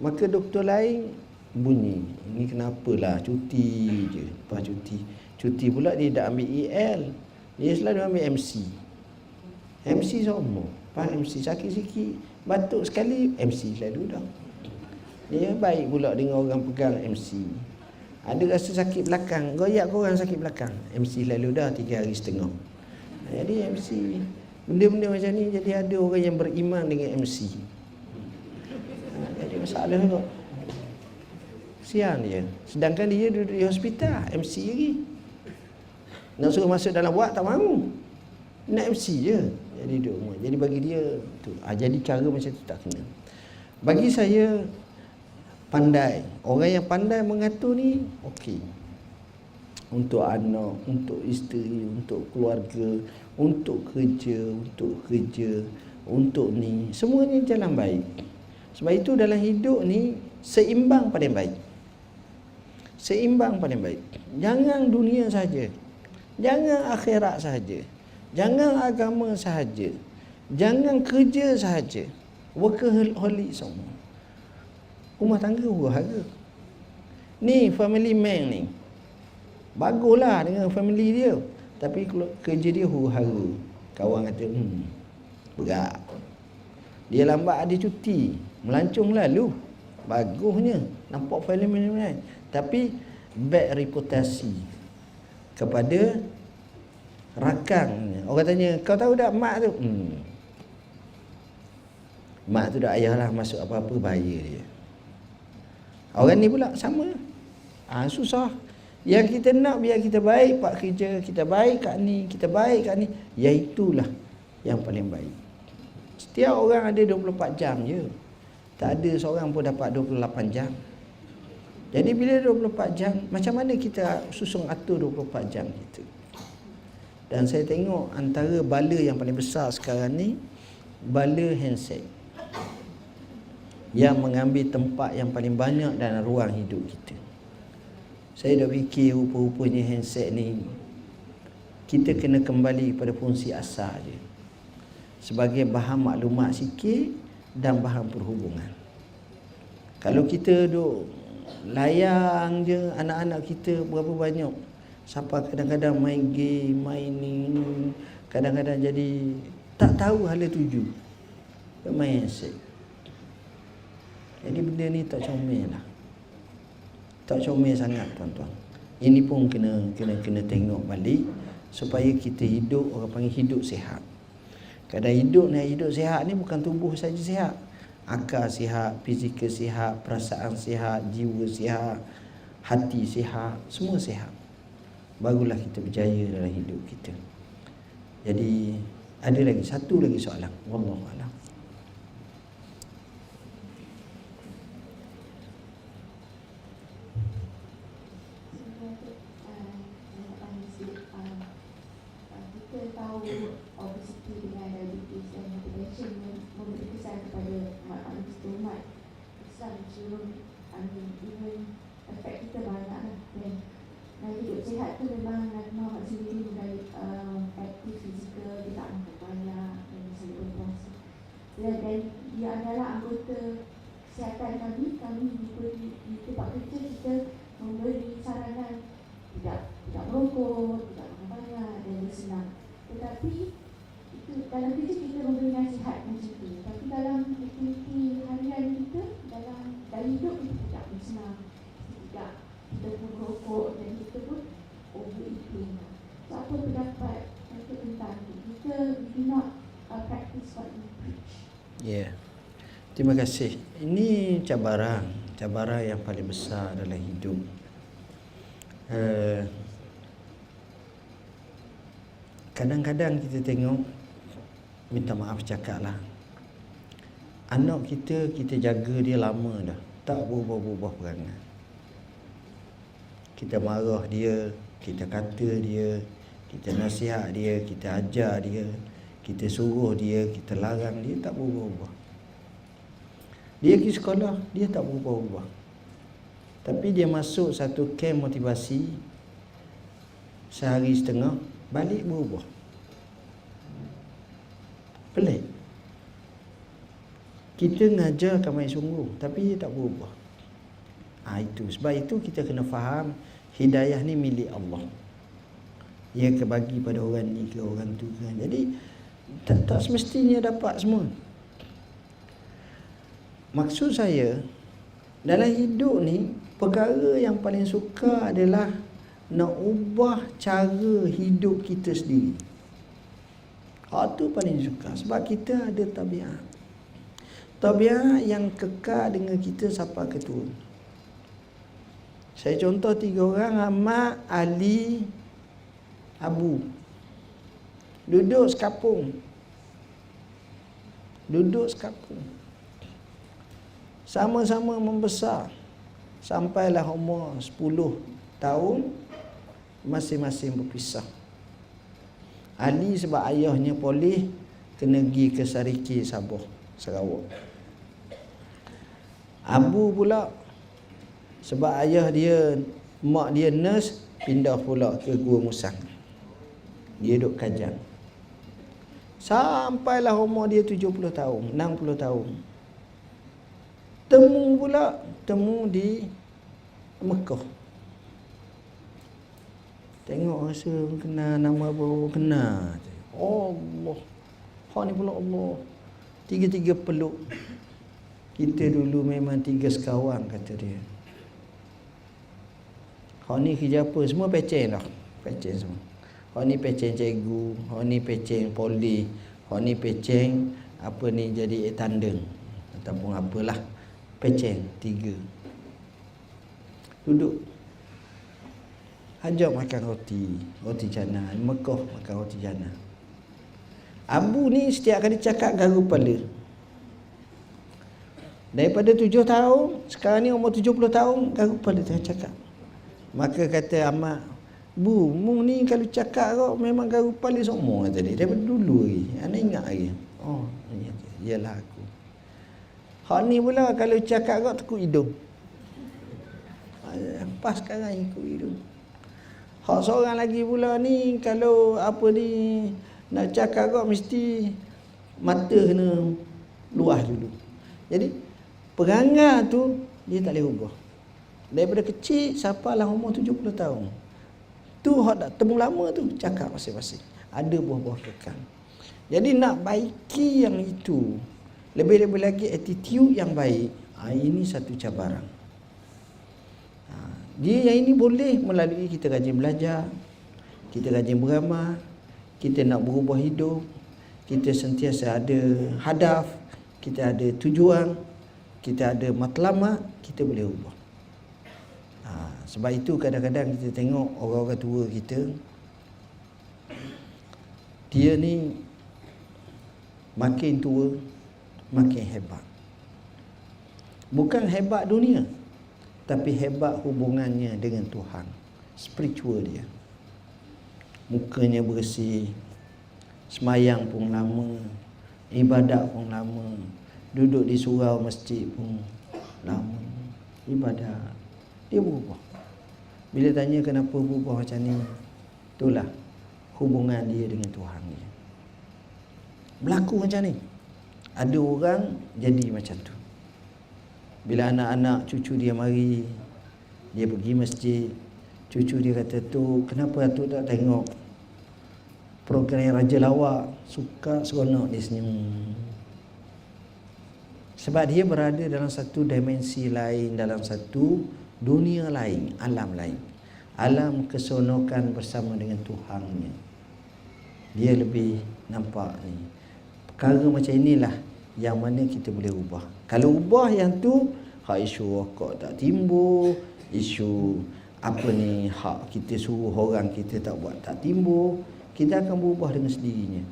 Speaker 2: maka doktor lain bunyi, ni kenapalah cuti je, lepas cuti pula dia dah ambil EL, dia selalu ambil MC semua, lepas MC sakit sikit, batuk sekali, MC selalu dah. Dia baik pula dengan orang pegang MC. Ada rasa sakit belakang, goyak korang sakit belakang, MC lalu dah 3 hari setengah. Jadi MC, benda-benda macam ni, jadi ada orang yang beriman dengan MC. Jadi masalah tu. Siang dia. Sedangkan dia duduk di hospital, MC lagi. Nak suruh masuk dalam ward tak mahu. Nak MC je. Jadi duduk rumah. Jadi bagi dia tu. Jadi cara macam tu tak kena. Bagi saya, pandai. Orang yang pandai mengatur ni, okey. Untuk anak, untuk isteri, untuk keluarga, untuk kerja, untuk ni, semuanya jalan baik. Sebab itu dalam hidup ni seimbang paling baik. Seimbang paling baik. Jangan dunia saja. Jangan akhirat saja. Jangan agama sahaja. Jangan kerja sahaja. Workaholic semua. Rumah tangga huru-hara. Ni family man ni. Baguslah dengan family dia. Tapi kerja dia huru-hara. Kawan kata, berat. Dia lambat ada cuti. Melancong lalu. Bagusnya. Nampak family man. Tapi bad reputasi kepada rakan. Orang tanya, kau tahu tak mak tu? Mak tu dah ayah lah, masuk apa-apa bahaya dia. Orang ni pula sama. Susah. Yang kita nak biar kita baik pak kerja, kita baik kat ni, kita baik kat ni, ya itulah yang paling baik. Setiap orang ada 24 jam je. Tak ada seorang pun dapat 28 jam. Jadi bila 24 jam, macam mana kita susun atur 24 jam kita? Dan saya tengok antara bala yang paling besar sekarang ni, bala handset. Yang mengambil tempat yang paling banyak dalam ruang hidup kita. Saya dah fikir rupa-rupanya handset ni, kita kena kembali pada fungsi asal dia. Sebagai bahan maklumat sikit dan bahan perhubungan. Kalau kita duk layang je anak-anak kita berapa banyak, sampai kadang-kadang main game, main ni, kadang-kadang jadi tak tahu hala tuju, main handset. Jadi benda ni tak comel lah. Tak comel sangat tuan-tuan. Ini pun kena tengok balik. supaya kita hidup, orang panggil hidup sihat. Kadang hidup sihat ni bukan tubuh saja sihat, akal sihat, fizikal sihat, perasaan sihat, jiwa sihat, hati sihat, semua sihat. Barulah kita berjaya dalam hidup kita. Jadi ada lagi satu lagi soalan. Wallahu a'lam.
Speaker 3: Kita tahu obesiti dengan diabetes dan hypertension memberi kesan kepada manusia umat Islam seluruh even efek kita banyak dan hidup sihat tu memang Nabi Muhammad sendiri mengenai aktif fizikal, dia tak makan banyak dan selalu berpuasa dan dia adalah anggota kesihatan kami di tempat kerja kita memberi saranan tidak merokok, tidak makan banyak dan bersenam. Tetapi itu dalam kerja kita memberi nasihat macam tu. Tapi dalam aktiviti harian kita, dalam hidup kita tidak bersenam, tidak kita pun merokok dan kita pun overeating. So apa pendapat tentang kita do not practice what we preach?
Speaker 2: Ya. Terima kasih. Ini cabaran yang paling besar dalam hidup. Kadang-kadang kita tengok, minta maaf cakap lah, anak kita jaga dia lama dah, tak berubah-ubah perangai. Kita marah dia, kita kata dia, kita nasihat dia, kita ajar dia, kita suruh dia, kita larang dia, tak berubah-ubah. Dia pergi sekolah, dia tak berubah-ubah. Tapi dia masuk satu camp motivasi, sehari setengah, balik berubah. Pelik. Kita ngajarkan main sungguh, tapi dia tak berubah. Itu. Sebab itu kita kena faham, hidayah ni milik Allah. Dia bagi pada orang ni ke orang tu ke. Jadi tak semestinya dapat semua. Maksud saya, dalam hidup ni, perkara yang paling suka adalah nak ubah cara hidup kita sendiri. Itu paling suka. Sebab kita ada tabiat. Tabiat yang kekal dengan kita sampai ke tua. Saya contoh 3 orang, Ahmad, Ali, Abu. Duduk sekapung. Sama-sama membesar. Sampailah umur 10 tahun, masing-masing berpisah. Ali sebab ayahnya polis, kena pergi ke Sariki, Sabah, Sarawak. Abu pula sebab ayah dia, mak dia nurse, pindah pula ke Gua Musang. Dia duduk Kajang. Sampailah umur dia 70 tahun, 60 tahun. Temu di Mekah. Tengok rasa kenal, nama baru kenal. Allah. Hak ni pula Allah. 3 peluk. Kita dulu memang 3 sekawan, kata dia. Hak ni kerja apa? Semua pecen dah. Pecen semua. Hak ni pecen cikgu, hak ni pecen poli, hak ni pecen apa ni jadi tandeng ataupun apalah. Pecen 3. Duduk. Ajak makan roti canai. Mekah makan roti canai. Abu ni setiap kali cakap garu kepala. Daripada 7 tahun, sekarang ni umur 70 tahun, garu kepala tengah cakap. Maka kata Ahmad, Bu, mu ni kalau cakap kau memang garu kepala semua, kata dia. Daripada dulu lagi. Anak ingat lagi. Oh, iyalah aku. Hak ni pula kalau cakap kau tekuk hidung. Pas sekarang ikut hidung. Hak seorang lagi pula ni kalau apa ni nak cakap kau mesti mata kena luah dulu. Jadi perangai tu dia tak boleh ubah. Daripada kecil sampailah umur 70 tahun. Tu hak dak temu lama tu cakap masing-masing. Ada buah-buah kekal. Jadi nak baiki yang itu, lebih-lebih lagi attitude yang baik, ini satu cabaran. Dia yang ini boleh melalui kita rajin belajar, kita rajin beramal, kita nak berubah hidup, kita sentiasa ada hadaf, kita ada tujuan, kita ada matlamat, kita boleh ubah. Sebab itu kadang-kadang kita tengok orang-orang tua kita, dia ni makin tua makin hebat. Bukan hebat dunia, tapi hebat hubungannya dengan Tuhan, spiritual dia. Mukanya bersih, semayang pun lama, ibadat pun lama, duduk di surau masjid pun lama, ibadat. Dia berubah. Bila tanya kenapa berubah macam ni, itulah hubungan dia dengan Tuhan dia. Berlaku macam ni. Ada orang jadi macam tu. Bila anak-anak cucu dia mari, dia pergi masjid, cucu dia kata, tu kenapa tu tak tengok program Raja Lawak, suka seronok dia senyum. Sebab dia berada dalam satu dimensi lain, dalam satu dunia lain, alam lain, alam keseronokan bersama dengan Tuhannya. Dia lebih nampak ni. Perkara macam inilah yang mana kita boleh ubah. Kalau ubah yang tu, isu rokok tak timbul, isu apa ni, hak kita suruh orang kita tak buat tak timbul, kita akan berubah dengan sendirinya.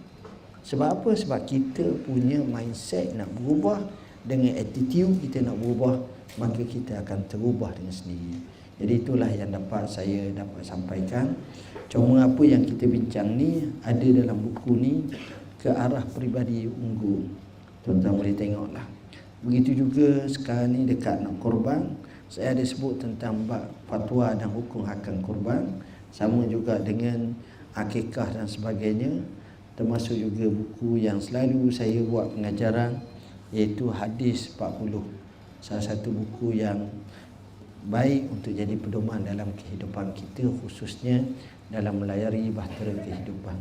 Speaker 2: Sebab apa? Sebab kita punya mindset nak berubah, dengan attitude kita nak berubah, maka kita akan terubah dengan sendiri. Jadi itulah yang saya dapat sampaikan. Cuma apa yang kita bincang ni ada dalam buku ni, ke arah peribadi unggul. Tuan-tuan boleh tengoklah. Begitu juga sekarang ni dekat nak korban, saya ada sebut tentang bab fatwa dan hukum akan korban. Sama juga dengan akikah dan sebagainya. Termasuk juga buku yang selalu saya buat pengajaran, iaitu Hadis 40. Salah satu buku yang baik untuk jadi pedoman dalam kehidupan kita, khususnya dalam melayari bahtera kehidupan.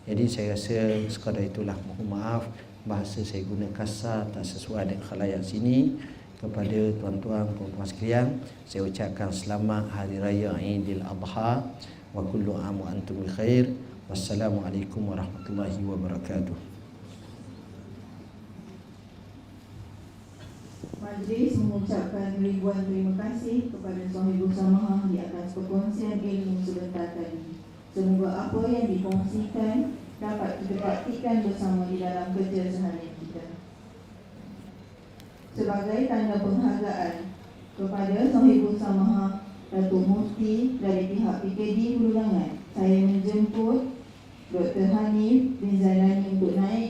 Speaker 2: Jadi saya rasa sekadar itulah. Mohon maaf bahasa saya guna kasar, tak sesuai dengan khalayak sini. Kepada tuan-tuan, puan-puan sekalian, saya ucapkan selamat Hari Raya Aidil Adha wa kullu am wa antum bi khair. Wassalamualaikum warahmatullahi wabarakatuh.
Speaker 1: Majlis mengucapkan ribuan terima kasih kepada Sahibul Samahah di atas perkongsian ilmu sebentar tadi. Semoga apa yang dikongsikan dapat kita praktikan bersama di dalam kerja seharian kita. Sebagai tanda penghargaan kepada Sahibul Samahah Datuk Mufti dari pihak PKD Hulu Langat, saya menjemput Dr. Hanif bin Zailani untuk naik